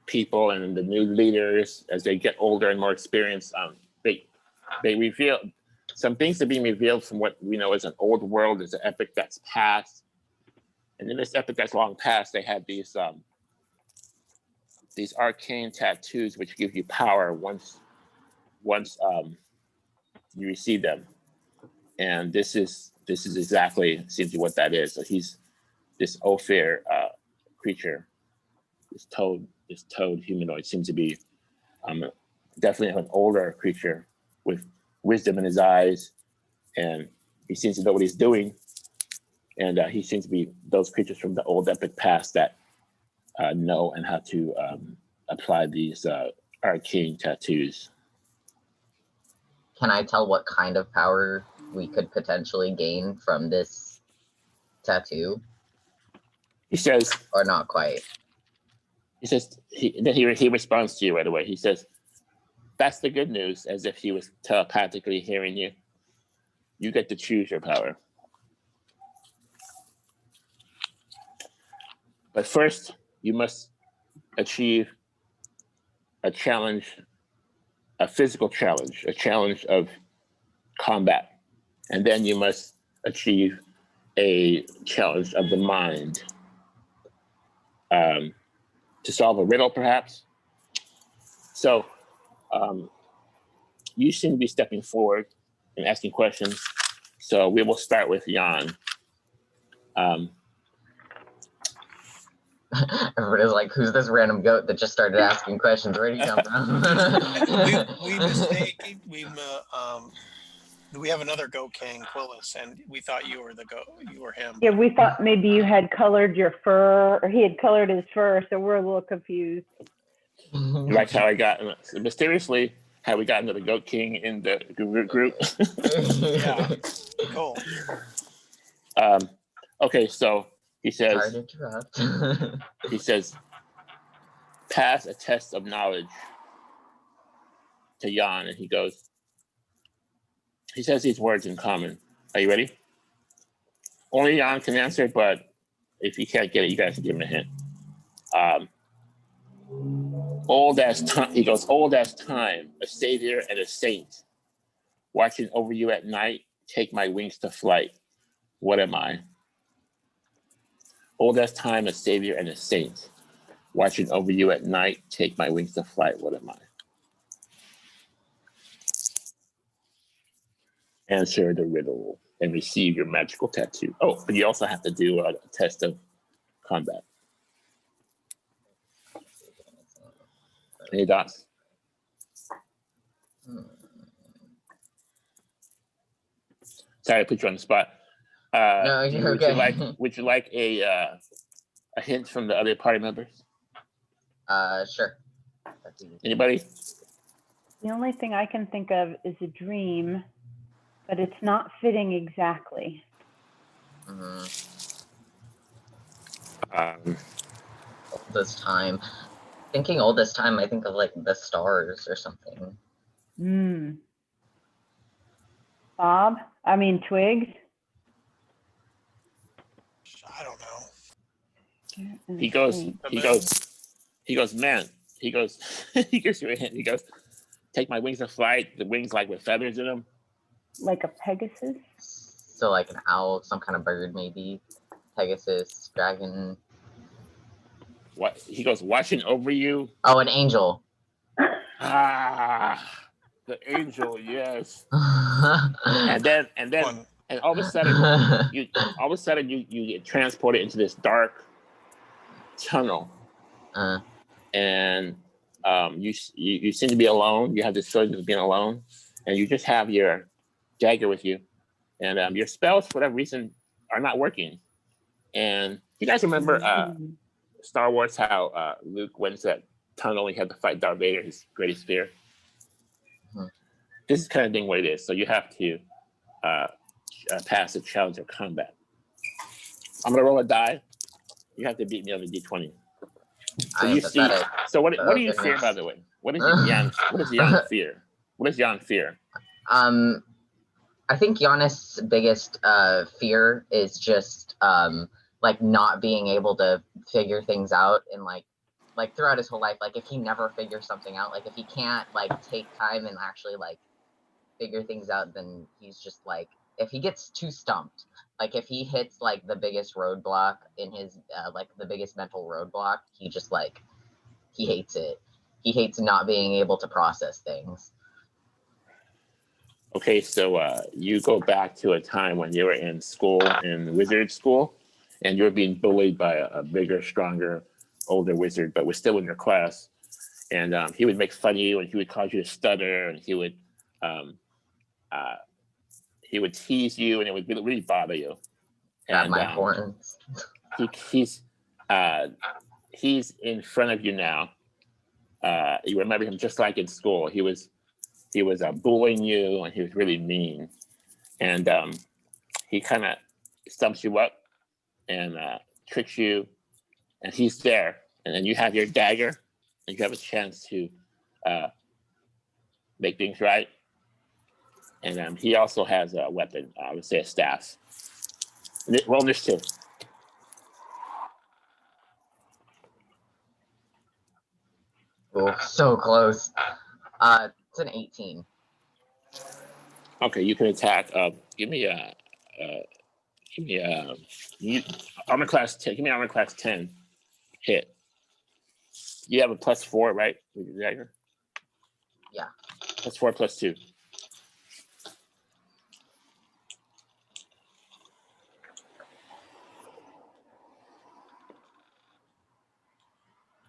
people and the new leaders, as they get older and more experienced, they reveal some things are being revealed from what we know as an old world, as an epic that's past. And in this epic that's long past, they had these arcane tattoos which give you power once you receive them. And this is exactly seems to what that is. So he's this Ophir creature, this toad this toad humanoid seems to be definitely an older creature with wisdom in his eyes, and he seems to know what he's doing. And he seems to be those creatures from the old epic past that know and how to apply these arcane tattoos. Can I tell what kind of power we could potentially gain from this tattoo? He says, or not quite? He says, he responds to you right away. He says, that's the good news, as if he was telepathically hearing you. You get to choose your power. But first, you must achieve a challenge, a physical challenge, a challenge of combat. And then you must achieve a challenge of the mind. To solve a riddle, perhaps. So you seem to be stepping forward and asking questions. So we will start with Jan. Everybody's like, who's this random goat that just started asking questions? Where did he come from? We have another goat king, Quillis, and we thought you were him. Yeah, we thought maybe you had colored your fur, or he had colored his fur, so we're a little confused. Like how I got, mysteriously, how we got into the Goat King in the group. Yeah, cool. Okay, so he says, Sorry to interrupt. he says, pass a test of knowledge to Jan, and he says these words in common. Are you ready? Only Jan can answer, but if you can't get it, you guys can give him a hint. Old as time, he goes, old as time, a savior and a saint. Watching over you at night, take my wings to flight. What am I? Old as time, a savior and a saint. Watching over you at night, take my wings to flight. What am I? Answer the riddle and receive your magical tattoo. Oh, but you also have to do a test of combat. Any dots? Sorry, I put you on the spot. No, you're okay. Would you like a hint from the other party members? Sure. Anybody? The only thing I can think of is a dream, but it's not fitting exactly. Oldest time. Thinking oldest time, I think of like the stars or something. Twigs? I don't know. He goes, man. He goes, he gives you a hint. He goes, take my wings to flight. The wings like with feathers in them. Like a Pegasus? So like an owl, some kind of bird maybe. Pegasus, dragon. What? He goes, watching over you. Oh, an angel. The angel, yes. and all of a sudden you get transported into this dark tunnel. And you seem to be alone. You have this feeling of being alone, and you just have your dagger with you, and your spells, for whatever reason, are not working. And you guys remember Star Wars, how Luke went into that tunnel, he had to fight Darth Vader, his greatest fear. This is kind of thing what it is. So you have to pass a challenge of combat. I'm gonna roll a die. You have to beat me on the D20. So you see. So what do you fear, by the way? What does Jan fear? What does Jan fear? I think Giannis' biggest fear is just like not being able to figure things out, and like throughout his whole life, like if he never figures something out, like if he can't like take time and actually like figure things out, then he's just like, if he gets too stumped, like if he hits like the biggest roadblock in his like the biggest mental roadblock, he just like he hates it. He hates not being able to process things. Okay, so you go back to a time when you were in school, in wizard school, and you were being bullied by a bigger, stronger older wizard, but was still in your class. And he would make fun of you, and he would cause you to stutter, and he would tease you, and it would really bother you. Grab And my horns. he's in front of you now. You remember him just like in school. He was bullying you, and he was really mean. And he kind of stumps you up and tricks you, and he's there. And then you have your dagger, and you have a chance to make things right. And he also has a weapon, I would say a staff. Roll initiative. Oh, so close. It's an 18. Okay, you can attack. Give me armor class 10. Give me armor class 10 hit. You have a +4, right? With your dagger? Yeah. +4, +2.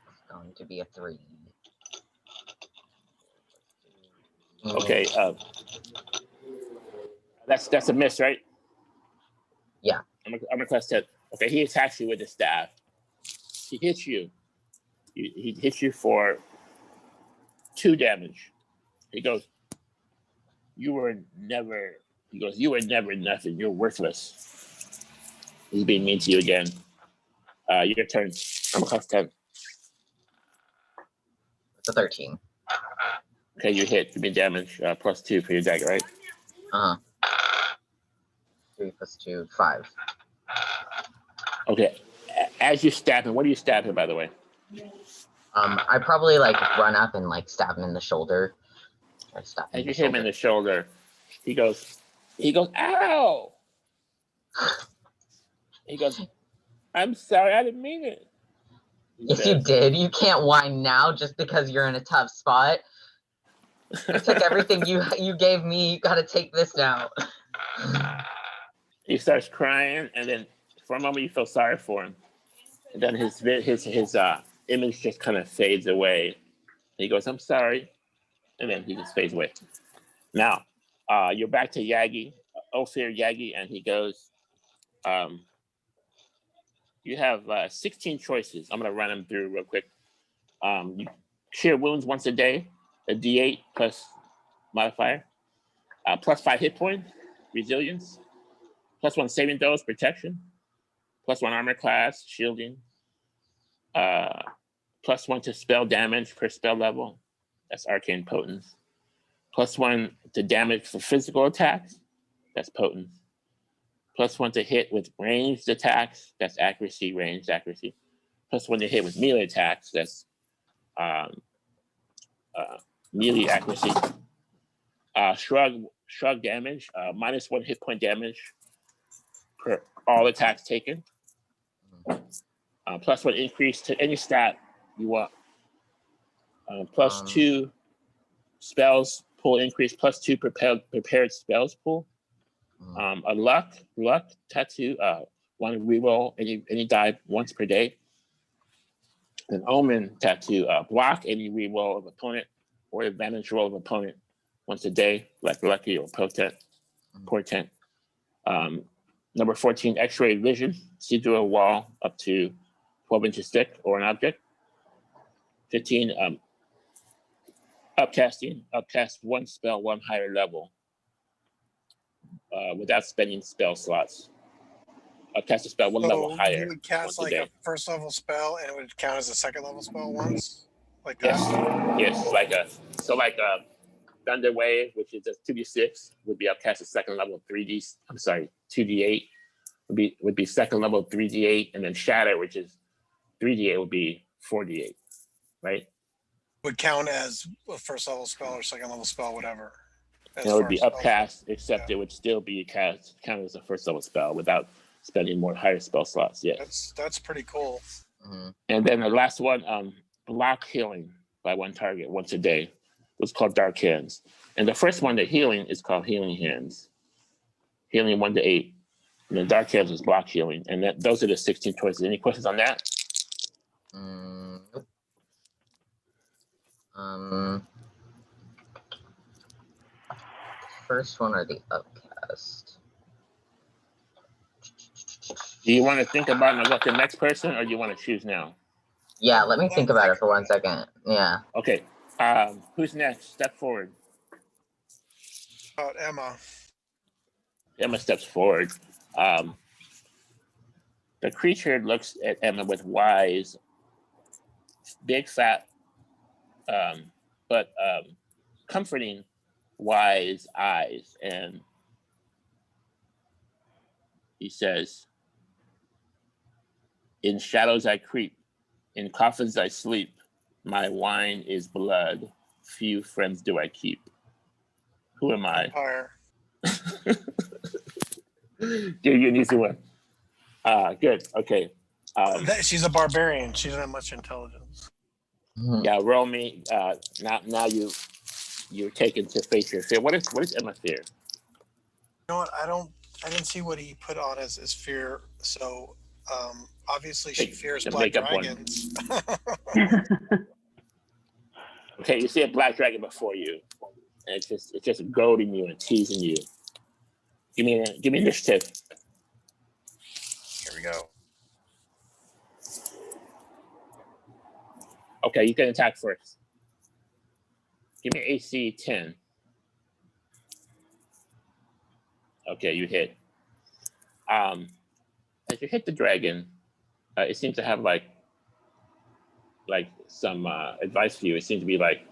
It's going to be a 3. Okay. That's a miss, right? Yeah. Armor class 10. Okay, he attacks you with his staff. He hits you. He hits you for 2 damage. He goes, you were never nothing. You're worthless. He's being mean to you again. Your turn. Armor class 10. It's a 13. Okay, you hit. Give me damage. +2 for your dagger, right? 3 + 2, 5. Okay. As you stab him, what do you stab him, by the way? I probably like run up and like stab him in the shoulder. Or stab him As in you the hit him in the shoulder, he goes, ow! He goes, I'm sorry, I didn't mean it. Yes, you did. You can't whine now just because you're in a tough spot. I took everything you gave me. You gotta take this now. He starts crying, and then for a moment you feel sorry for him. And then his image just kind of fades away. He goes, I'm sorry. And then he just fades away. Now, you're back to Yagi, Ophir Yagi, and he goes, you have 16 choices. I'm going to run them through real quick. You cure wounds once a day, a D8 plus modifier, +5 hit points, resilience, +1 saving throws, protection, +1 armor class, shielding, +1 to spell damage per spell level. That's arcane potence. +1 to damage for physical attacks. That's potence. +1 to hit with ranged attacks. That's accuracy, ranged accuracy. +1 to hit with melee attacks. That's melee accuracy. Shrug damage. -1 hit point damage per all attacks taken. +1 increase to any stat you want. +2 spells pool increase, +2 prepared spells pool. A luck tattoo, 1 reroll any die once per day. An omen tattoo, block any reroll of opponent or advantage roll of opponent once a day, like lucky or portent. Number 14, X-ray vision, see through a wall up to 12 inches thick or an object. 15, upcasting, upcast 1 spell, 1 higher level without spending spell slots. Upcast a spell 1 level higher. You would cast like a 1st level spell and it would count as a 2nd level spell once? Like that? Yes, like a Thunder Wave, which is just 2d6, would be upcast a 2nd level 2d8 would be 2nd level 3d8, and then Shatter, which is 3d8, would be 4d8, right? Would count as a 1st level spell or 2nd level spell, whatever. And it would be upcast, except it would still be counted as a 1st level spell without spending more higher spell slots. Yeah, that's pretty cool. And then the last one, block healing by 1 target once a day. It's called Dark Hands. And the first one, the healing, is called Healing Hands. Healing 1 to 8. And the Dark Hands is block healing. And those are the 16 choices. Any questions on that? Nope. First one or the upcast? Do you want to think about and go to the next person, or do you want to choose now? Yeah, let me think about it for 1 second. Yeah. Okay. Who's next? Step forward. Emma. Emma steps forward. The creature looks at Emma with wise, big, fat, but comforting, wise eyes. And he says, "In shadows I creep, in coffins I sleep. My wine is blood. Few friends do I keep. Who am I?" Fire. Give you an easy one. Good. Okay. She's a barbarian. She doesn't have much intelligence. Yeah. Roll me. Now you're taken to face your fear. What is Emma's fear? You know what? I didn't see what he put on as his fear. So obviously she fears the black makeup one. dragons. Okay, you see a black dragon before you, and it's just goading you and teasing you. Give me initiative. Here we go. Okay, you can attack first. Give me AC 10. Okay, you hit. As you hit the dragon, it seems to have like some advice for you. It seems to be like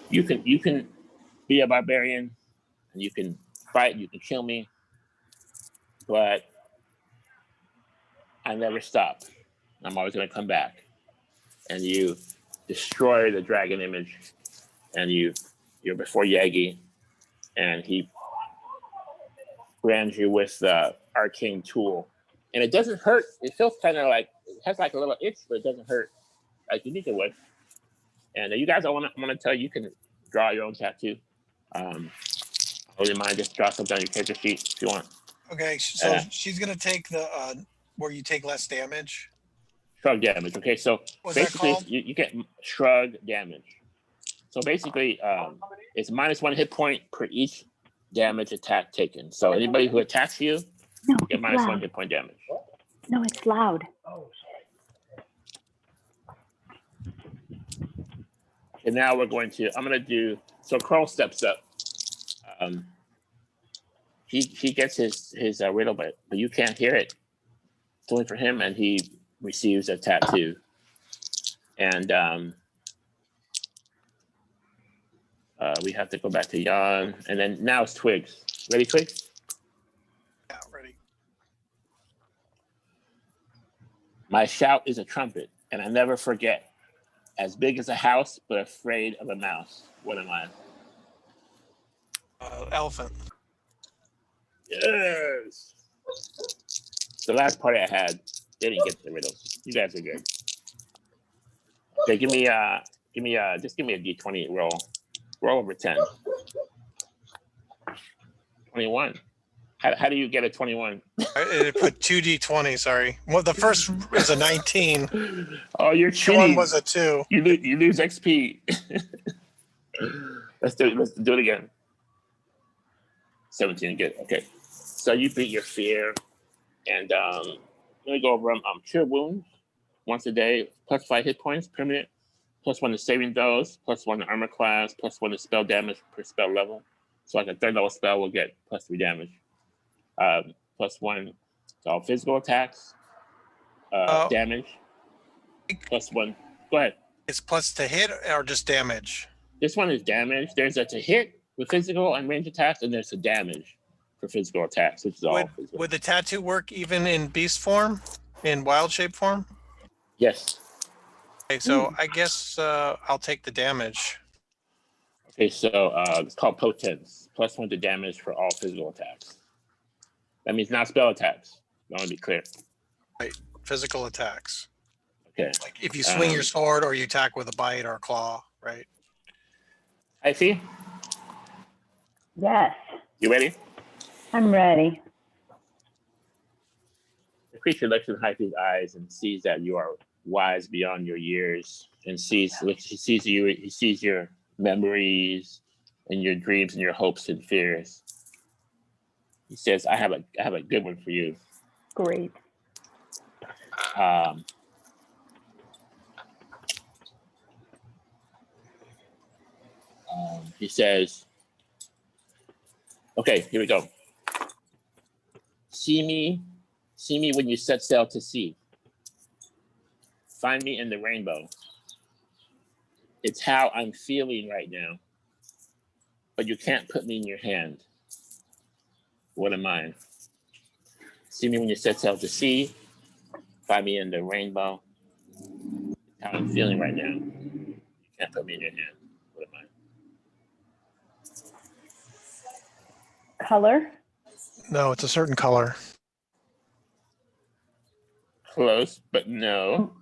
you can be a barbarian and you can fight, you can kill me, but I never stop. I'm always going to come back. And you destroy the dragon image, and you're before Yagi, and he brands you with the arcane tool, and it doesn't hurt. It feels kind of like it has like a little itch, but it doesn't hurt like you think it would. And you guys, I want to tell you, you can draw your own tattoo. Hold in mind, just draw something on your character sheet if you want. Okay, so she's gonna take the where you take less damage. Shrug damage. Okay, so What's basically that called? you get shrug damage. So basically, it's -1 hit point per each damage attack taken. So anybody who attacks you, get -1 hit point damage. No, it's loud. And now I'm going to do, so Carl steps up. He gets his riddle, but you can't hear it. It's only for him, and he receives a tattoo. And we have to go back to Jan, and then now it's Twigs. Ready, Twigs? Yeah, ready. My shout is a trumpet, and I never forget. As big as a house, but afraid of a mouse. What am I? Elephant. Yes. The last party I had, they didn't get the riddles. You guys are good. Okay, give me a D20 roll. Roll over 10. 21. How do you get a 21? It put 2d20. Sorry. Well, the first is a 19. Oh, you're The cheating. one was a 2. You lose XP. Let's do it again. 17, good. Okay. So you beat your fear, and let me go over them. Cure wounds once a day, +5 hit points, permanent, +1 to saving throws, +1 to armor class, +1 to spell damage per spell level. So like a 3rd level spell will get +3 damage. +1 to all physical attacks, damage. +1. Go ahead. It's plus to hit or just damage? This one is damage. There's a to hit with physical and range attacks, and there's a damage for physical attacks, which is all physical. Would the tattoo work even in beast form, in wild shape form? Yes. Okay, so I guess I'll take the damage. Okay, so it's called potence. +1 to damage for all physical attacks. That means not spell attacks. I want to be clear. Right, physical attacks. Okay. Like if you swing your sword or you attack with a bite or a claw, right? I see. Yes, You ready? I'm ready. The creature looks in Haifu's eyes and sees that you are wise beyond your years, and he sees your memories and your dreams and your hopes and fears. He says, I have a good one for you. Great. He says, okay, here we go. See me when you set sail to sea. Find me in the rainbow. It's how I'm feeling right now. But you can't put me in your hand. What am I? See me when you set sail to sea. Find me in the rainbow. It's how I'm feeling right now. You can't put me in your hand. What am I? Color? No, it's a certain color. Close, but no.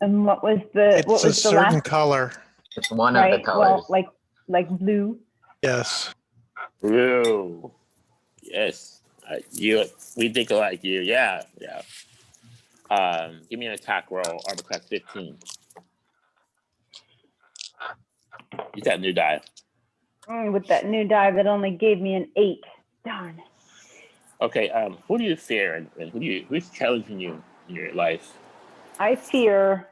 And what was the It's a certain color. It's one of the colors. Well, like blue. Yes. Blue. Yes. We think like you. Yeah. Give me an attack roll, armor class 15. Use that new die. With that new die that only gave me an 8. Darn. Okay, who do you fear and who's challenging you in your life? I fear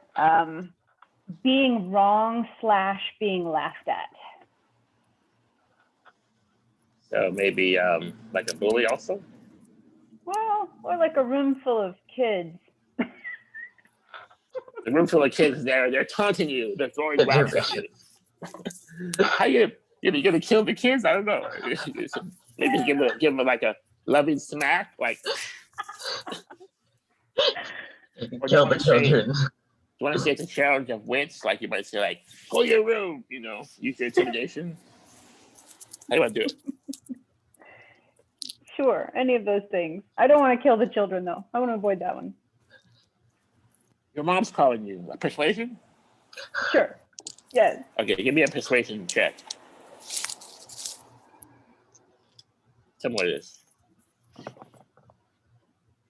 being wrong / being laughed at. So maybe like a bully also? Well, or like a room full of kids. The room full of kids there, they're taunting you, they're throwing rocks at you. How you gonna kill the kids? I don't know. Maybe give them like a loving smack, like Kill the children. You want to say it's a challenge of wits? Like you might say, like, go to your room, use your intimidation. How do you want to do it? Sure, any of those things. I don't want to kill the children, though. I want to avoid that one. Your mom's calling you. Persuasion? Sure. Yes. Okay, give me a persuasion check. Tell me what it is.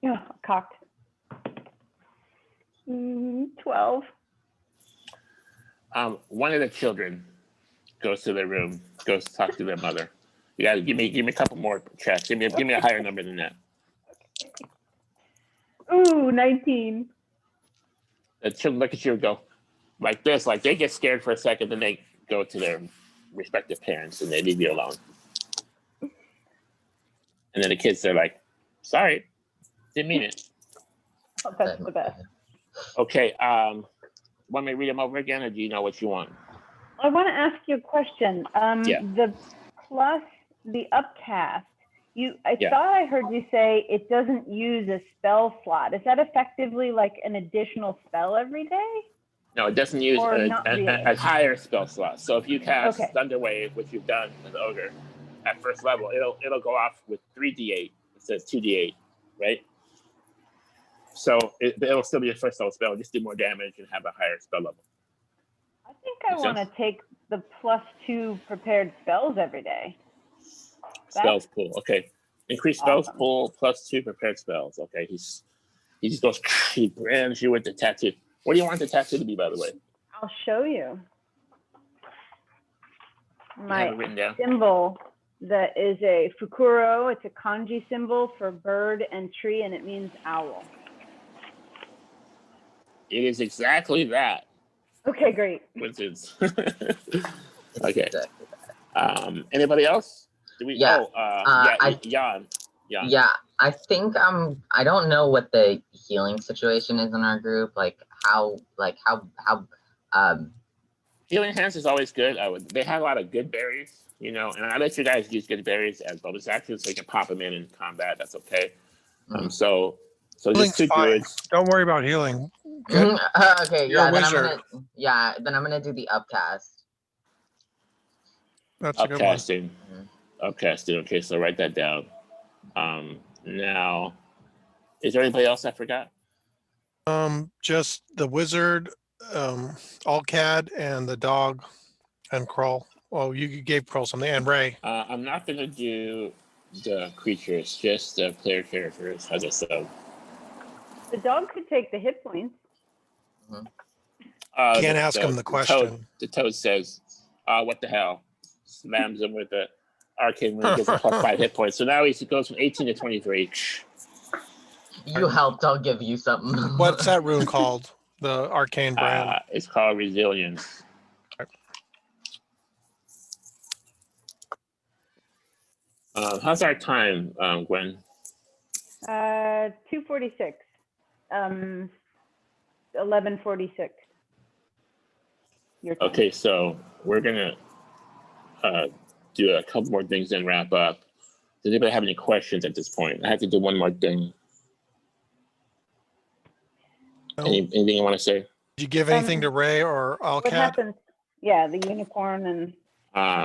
Yeah, cocked. 12. One of the children goes to their room, goes to talk to their mother. You gotta give me a couple more checks. Give me a higher number than that. Ooh, 19. The children look at you and go like this, like they get scared for a second, then they go to their respective parents and they leave you alone. And then the kids are like, sorry, didn't mean it. Oh, that's the best. Okay, want me to read them over again, or do you know what you want? I want to ask you a question. Yeah. The plus, the upcast, I thought I heard you say it doesn't use a spell slot. Is that effectively like an additional spell every day? No, it doesn't use really? a higher spell slot. So if you cast Okay. Thunder Wave, which you've done with Ogre, at first level, it'll go off with 3d8 instead of 2d8, right? So it'll still be a first level spell, just do more damage and have a higher spell level. I think I want to take the +2 prepared spells every day. Spells pool, okay. Increased spells pool +2 prepared spells. Okay, he just goes, he brands you with the tattoo. What do you want the tattoo to be, by the way? I'll show you. My written down? symbol that is a fukuro. It's a kanji symbol for bird and tree, and it means owl. It is exactly that. Okay, great. Coincidence. Okay. Anybody else? Yeah. Jan. Yeah, I think I don't know what the healing situation is in our group. How healing hands is always good. They have a lot of good berries, and I let you guys use good berries as bonus actions, so you can pop them in combat. That's okay. So just 2 druids. Don't worry about healing. Okay, You're yeah, a wizard. then I'm gonna do the upcast. That's a good one. Upcasting. Upcasting. Okay, so write that down. Now, is there anybody else I forgot? Just the wizard, Allcad, and the dog, and Krull. Well, you gave Krull something, and Ray. I'm not gonna do the creatures, just the player characters. As I said. The dog could take the hit points. Can't ask him the question. The toad says, what the hell? Slams him with the arcane rune, gets a +5 hit points. So now he goes from 18 to 23. You helped, I'll give you something. What's that rune called? The arcane brand? It's called Resilience. How's our time, Gwen? 2:46. 11:46. Your time. Okay, so we're gonna do a couple more things and wrap up. Does anybody have any questions at this point? I have to do one more thing. No. Anything you want to say? Did you give anything to Ray or What Alcat? happens? Yeah, the unicorn and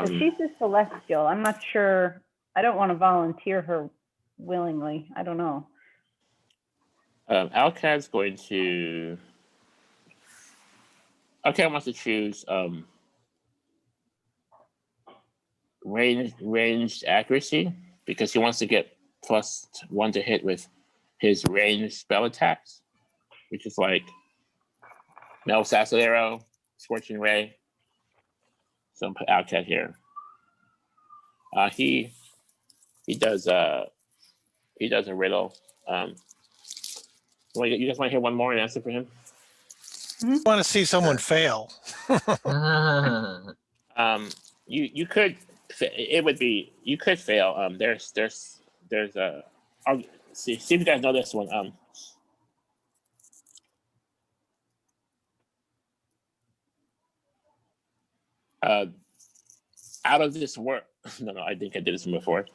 she's a celestial. I'm not sure. I don't want to volunteer her willingly. I don't know. Alcat's going to. Alcat wants to choose ranged accuracy because he wants to get +1 to hit with his ranged spell attacks, which is like Assassin Arrow, Scorching Ray. So I'm put Alcat here. He does a riddle. You guys want to hear one more and answer for him? I want to see someone fail. You could. It would be. You could fail. There's a. I'll see if you guys know this one. Out of this world. No, I think I did this one before.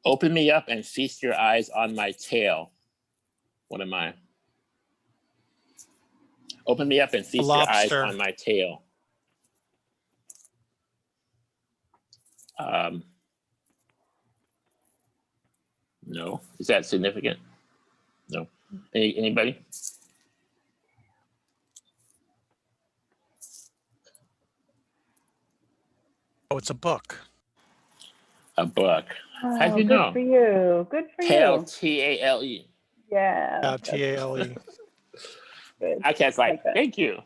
Open me up and feast your eyes on my tail. What am I? Open me up and feast your eyes on my tail. No. Is that significant? No. Anybody? Oh, it's a book. A book. Oh, How do you good know? for you. Good for Tail, you. T-A-L-E. Yeah. T-A-L-E. Good. Alcat's like, that. thank you.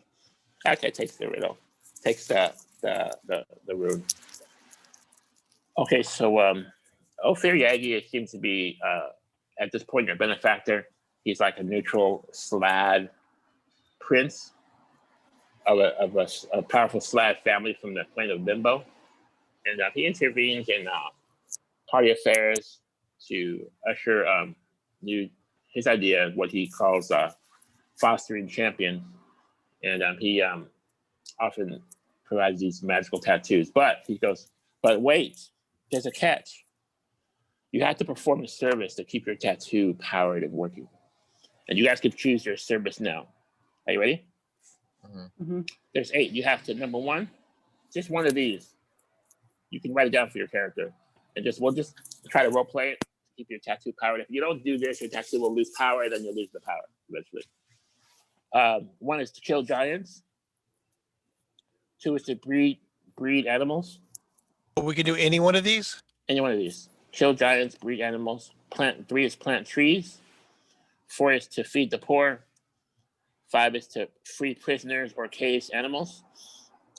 Alcat takes the riddle. Takes the rune. Okay, so Ophir Yagi seems to be at this point your benefactor. He's like a neutral Slad prince of a powerful Slad family from the plane of Limbo, and he intervenes in party affairs to usher his idea of what he calls fostering champions, and he often provides these magical tattoos. But he goes, but wait, there's a catch. You have to perform a service to keep your tattoo powered and working. And you guys can choose your service now. Are you ready? Mm-hmm. There's 8. You have to, number 1, just one of these. You can write it down for your character. And we'll just try to role play it to keep your tattoo powered. If you don't do this, your tattoo will lose power, then you'll lose the power eventually. 1 is to kill giants. 2 is to breed animals. We can do any one of these? Any one of these. Kill giants, breed animals. 3 is plant trees. 4 is to feed the poor. 5 is to free prisoners or caged animals.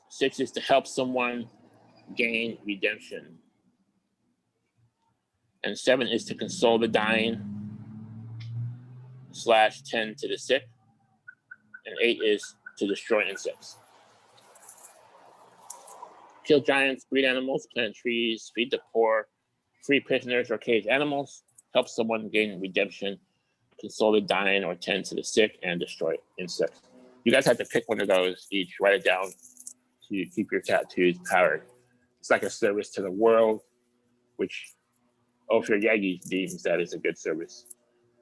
6 is to help someone gain redemption. And 7 is to console the dying / tend to the sick. And 8 is to destroy insects. Kill giants, breed animals, plant trees, feed the poor, free prisoners or caged animals, help someone gain redemption, console the dying or tend to the sick, and destroy insects. You guys have to pick one of those each, write it down to keep your tattoos powered. It's like a service to the world, which Ophir Yagi deems that is a good service.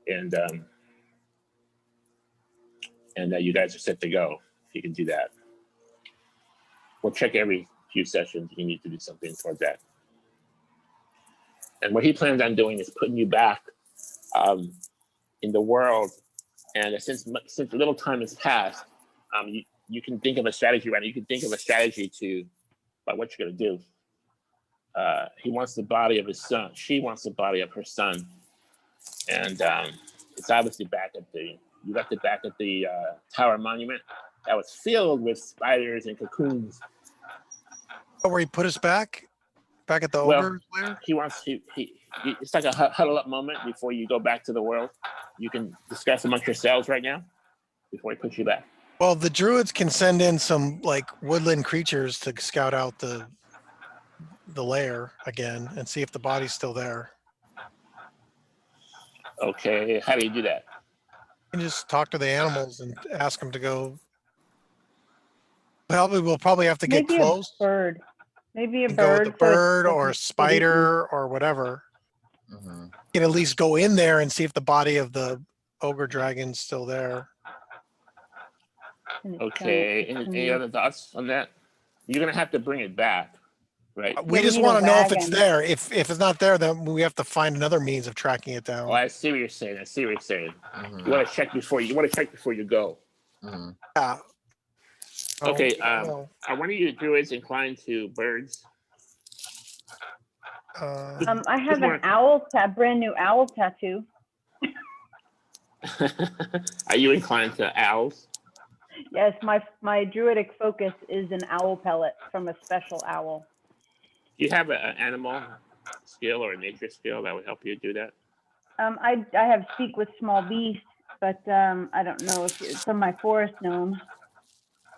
And that you guys are set to go if you can do that. We'll check every few sessions. You need to do something towards that. And what he plans on doing is putting you back in the world. And since little time has passed, you can think of a strategy, right? You can think of a strategy about what you're going to do. He wants the body of his son. She wants the body of her son And it's obviously back at you left it back at the Tower Monument that was filled with spiders and cocoons. Oh, where he put us back at the Well, ogre lair? he wants to, it's like a huddle up moment before you go back to the world. You can discuss amongst yourselves right now before he puts you back. Well, the druids can send in some like woodland creatures to scout out the lair again and see if the body's still there. Okay, how do you do that? You can just talk to the animals and ask them to go. We'll probably have to get Maybe close. a bird. Maybe a And go with the bird. so it bird or a doesn't get eaten. spider or whatever. Mm-hmm. You can at least go in there and see if the body of the ogre dragon's still there. And it's Okay, giant any other thoughts on that? You're gonna have to bring it back, right? We Yeah, we just need a want to know if it's wagon. there. If it's not there, then we have to find another means of tracking it down. Oh, I see what you're saying. Mm-hmm. You want to check before you go. Mm-hmm. Yeah. Okay, Oh, are one of you druids inclined to birds? I have an brand new owl tattoo. Are you inclined to owls? Yes, my druidic focus is an owl pellet from a special owl. Do you have an animal skill or a nature skill that would help you do that? I have speak with small beasts, but I don't know if it's from my forest gnome.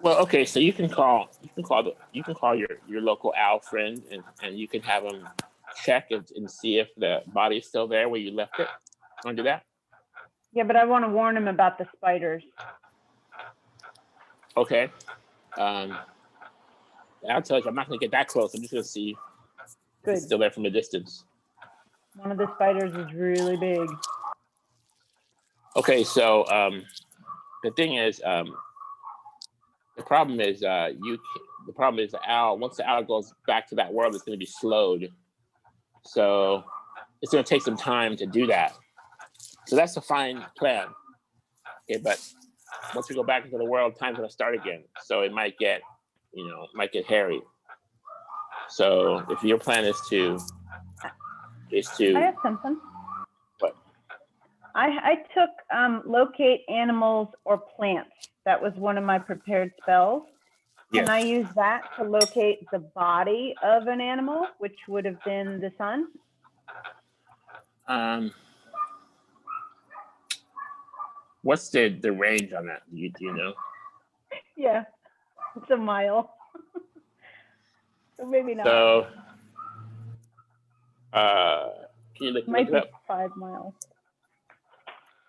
Well, okay, so you can call your local owl friend and you can have him check and see if the body is still there where you left it. Want to do that? Yeah, but I want to warn him about the spiders. Okay. I'll tell you, I'm not going to get that close. I'm just going to see if Good. it's still there from a distance. One of the spiders is really big. Okay, so the thing is, the problem is the owl. Once the owl goes back to that world, it's going to be slowed. So it's going to take some time to do that. So that's a fine plan. Okay, but once we go back into the world, time's going to start again. So it might get hairy. So if your plan is to I have something. What? I took locate animals or plants. That was one of my prepared spells. Can Yes. I use that to locate the body of an animal, which would have been the sun? What's the range on that? Do you know? Yeah, it's a mile. So maybe not. So, can you look Might it be up? 5 miles.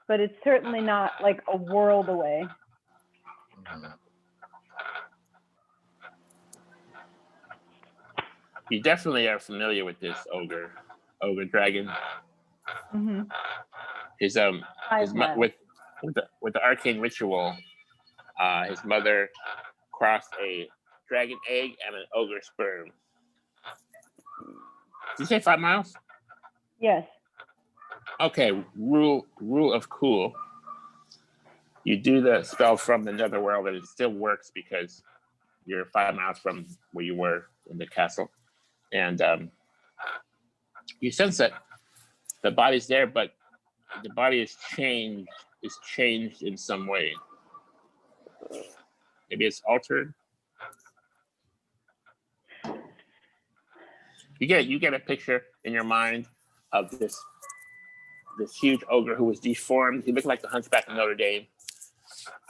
But it's certainly not like a world away. Mm-hmm. You definitely are familiar with this ogre dragon. Mm-hmm. His 5 miles. with the arcane ritual, his mother crossed a dragon egg and an ogre sperm. Did you say 5 miles? Yes. Okay, rule of cool. You do the spell from the netherworld and it still works because you're 5 miles from where you were in the castle. And you sense that the body's there, but the body is changed in some way. Maybe it's altered. You get a picture in your mind of this huge ogre who was deformed. He looked like the Hunchback of Notre Dame,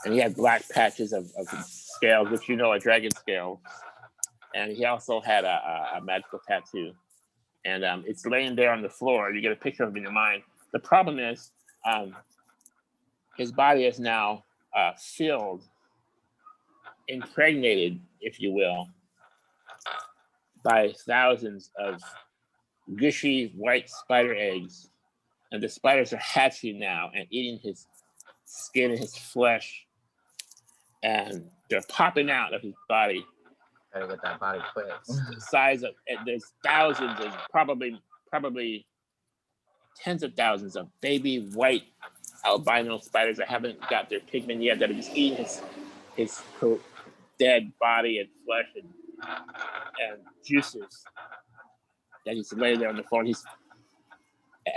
and he had black patches of scales, which are dragon scales. And he also had a magical tattoo. And it's laying there on the floor. You get a picture of him in your mind. The problem is his body is now filled, impregnated, if you will, by thousands of gushy white spider eggs. And the spiders are hatching now and eating his skin and his flesh. And they're popping out of his body. Gotta get that body quick. There's thousands and probably tens of thousands of baby white albino spiders that haven't got their pigment yet, that are just eating his dead body and flesh and juices that he's laying there on the floor.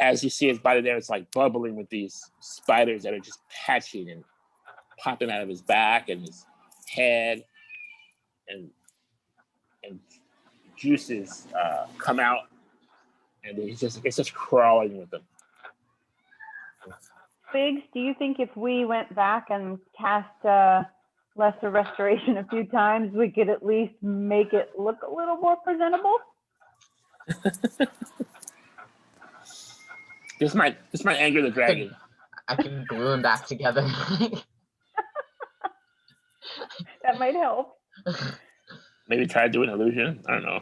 as you see his body there, it's like bubbling with these spiders that are just hatching and popping out of his back and his head, and juices come out, and it's just crawling with them. Biggs, do you think if we went back and cast Lesser Restoration a few times, we could at least make it look a little more presentable? This might anger the dragon. I can glue them back together. That might help. Maybe try to do an illusion. I don't know.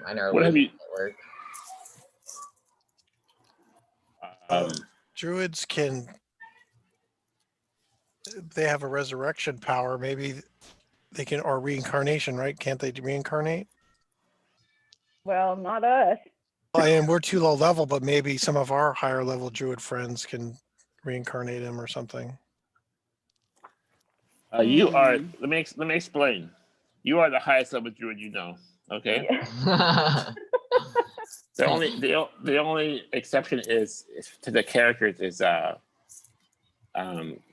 Minor What have you? work. Druids they have a resurrection power. Maybe they can, or reincarnation, right? Can't they reincarnate? Well, not us. And we're too low level, but maybe some of our higher level druid friends can reincarnate him or something. You are. Let me explain. You are the highest level druid you know. Okay. Yeah. The only exception is to the characters is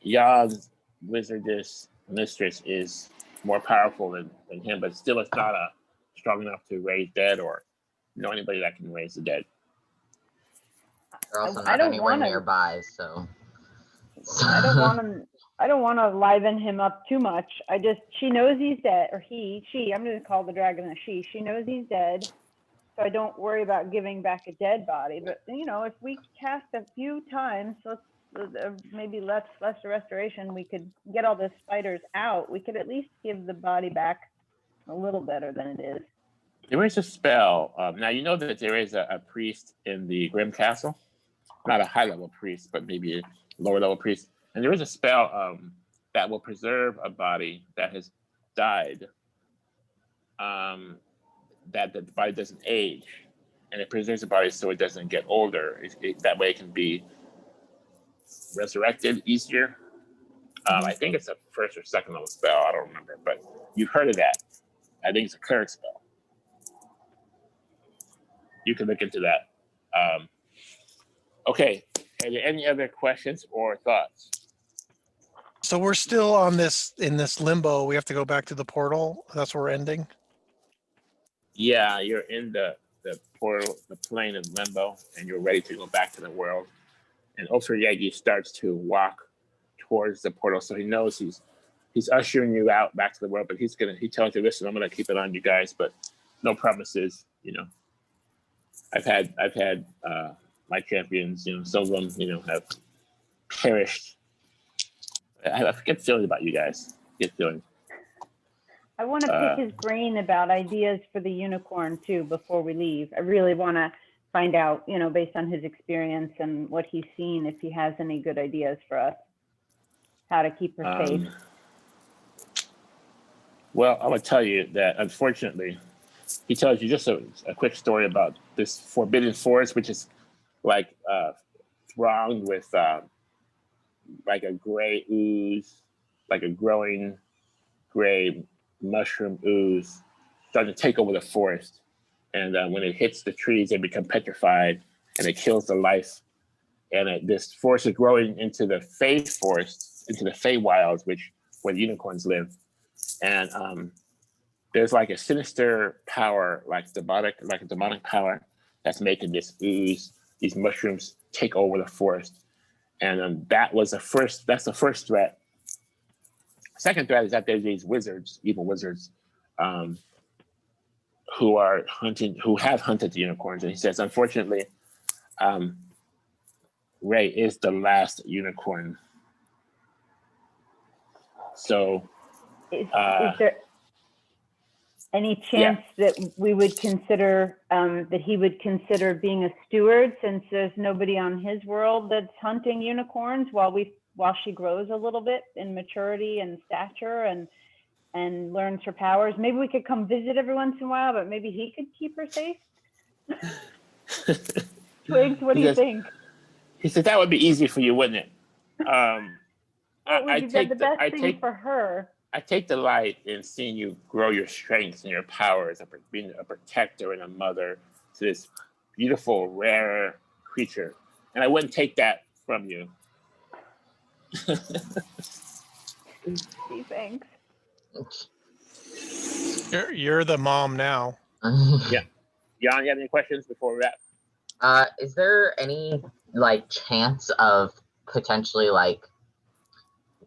Yag's wizardess mistress is more powerful than him, but still it's not strong enough to raise dead or know anybody that can raise the dead. They're also not anywhere nearby, so I don't want to liven him up too much. She knows he's dead, or she. I'm going to call the dragon a she. She knows he's dead, so I don't worry about giving back a dead body. But if we cast a few times, maybe lesser restoration, we could get all the spiders out. We could at least give the body back a little better than it is. There is a spell. Now you know that there is a priest in the Grimm Castle, not a high level priest, but maybe a lower level priest. And there is a spell that will preserve a body that has died, that the body doesn't age, and it preserves the body so it doesn't get older. That way it can be resurrected easier. I think it's a first or second level spell. I don't remember, but you've heard of that. I think it's a cleric spell. You can look into that. Okay. Are there any other questions or thoughts? So we're still in this limbo. We have to go back to the portal. That's where we're ending. Yeah, you're in the portal, the plane of Limbo, and you're ready to go back to the world. And Ophir Yagi starts to walk towards the portal, so he knows he's ushering you out back to the world. But he tells you, listen, I'm gonna keep it on you guys, but no promises. I've had my champions, some of them, have perished. I get feelings about you guys. Get feelings. I want to pick his brain about ideas for the unicorn too before we leave. I really want to find out, based on his experience and what he's seen, if he has any good ideas for us, how to keep her safe. Well, I would tell you that unfortunately, he tells you just a quick story about this forbidden forest, which is like thronged with like a gray ooze, like a growing gray mushroom ooze starting to take over the forest. And when it hits the trees, they become petrified and it kills the life. And this forest is growing into the Fey forest, into the Fey wilds, where the unicorns live. And there's like a sinister power, like a demonic power that's making this ooze, these mushrooms take over the forest. And that's the first threat. Second threat is that there's these wizards, evil wizards, who have hunted the unicorns. And he says, unfortunately, Ray is the last unicorn. So is there any chance that we would consider, that he would consider being a steward, since there's nobody on his world that's hunting unicorns while she grows a little bit in maturity and stature and learns her powers? Maybe we could come visit every once in a while, but maybe he could keep her safe. Twigs, what do you think? He said that would be easy for you, wouldn't it? Would be the best thing for her. I take delight in seeing you grow your strengths and your powers, being a protector and a mother to this beautiful, rare creature. And I wouldn't take that from you. Gee, thanks. You're the mom now. Yeah. Jan, you have any questions before we wrap? Is there any like chance of potentially like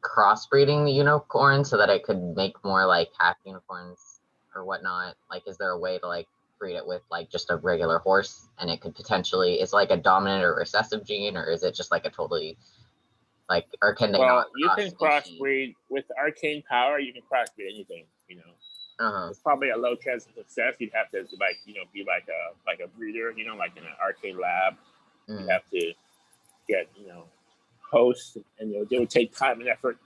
crossbreeding the unicorn so that it could make more like half unicorns or whatnot? Like, is there a way to like breed it with like just a regular horse and it could potentially, is like a dominant or recessive gene, or is it just like a totally like, or can they not? You can crossbreed with arcane power. You can crossbreed anything. You know, it's probably a low chance of success. You'd have to like be like a breeder. You know, like in an arcane lab. You have to get hosts, and they would take time and effort.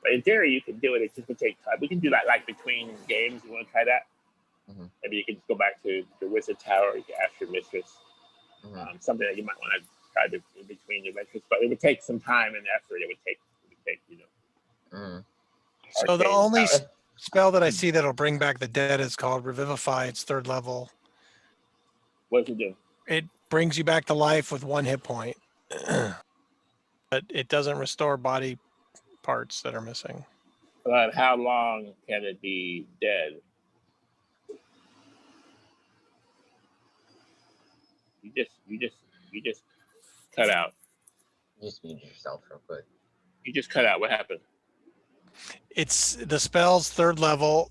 But in theory, you can do it. It just would take time. We can do that like between games. You want to try that? Maybe you can go back to the wizard tower. You can ask your mistress something that you might want to try to in between your adventures. But it would take some time and effort. It would take So the only spell that I see that'll bring back the dead is called Revivify. It's 3rd level. What does it do? It brings you back to life with 1 hit point. But it doesn't restore body parts that are missing. But how long can it be dead? You just cut out. You just mute yourself real quick. You just cut out. What happened? It's the spell's 3rd level.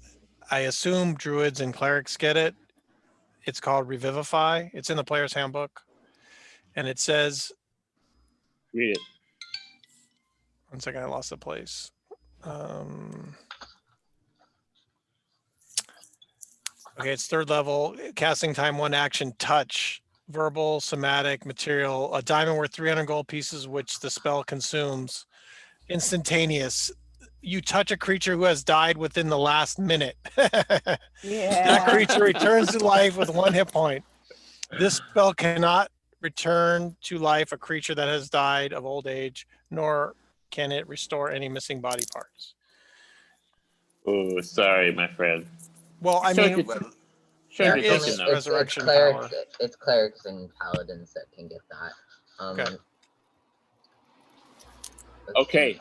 I assume druids and clerics get it. It's called Revivify. It's in the player's handbook. And it says, read it. 1 second, I lost the place. Okay, it's 3rd level. Casting time 1 action, touch, verbal, somatic, material, a diamond worth 300 gold pieces, which the spell consumes. Instantaneous. You touch a creature who has died within the last minute. That creature returns to life with 1 hit point. This spell cannot return to life a creature that has died of old age, nor can it restore any missing body parts. Oh, sorry, my friend. Well, I mean, there is resurrection power. It's clerics and paladins that can get that. Okay. Okay.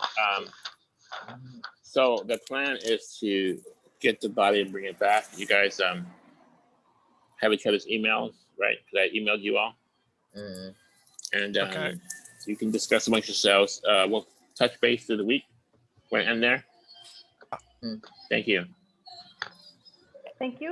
So the plan is to get the body and bring it back. You guys have each other's emails, right? Because I emailed you all. And so you can discuss amongst yourselves. We'll touch base through the week. We're in there. Thank you. Thank you.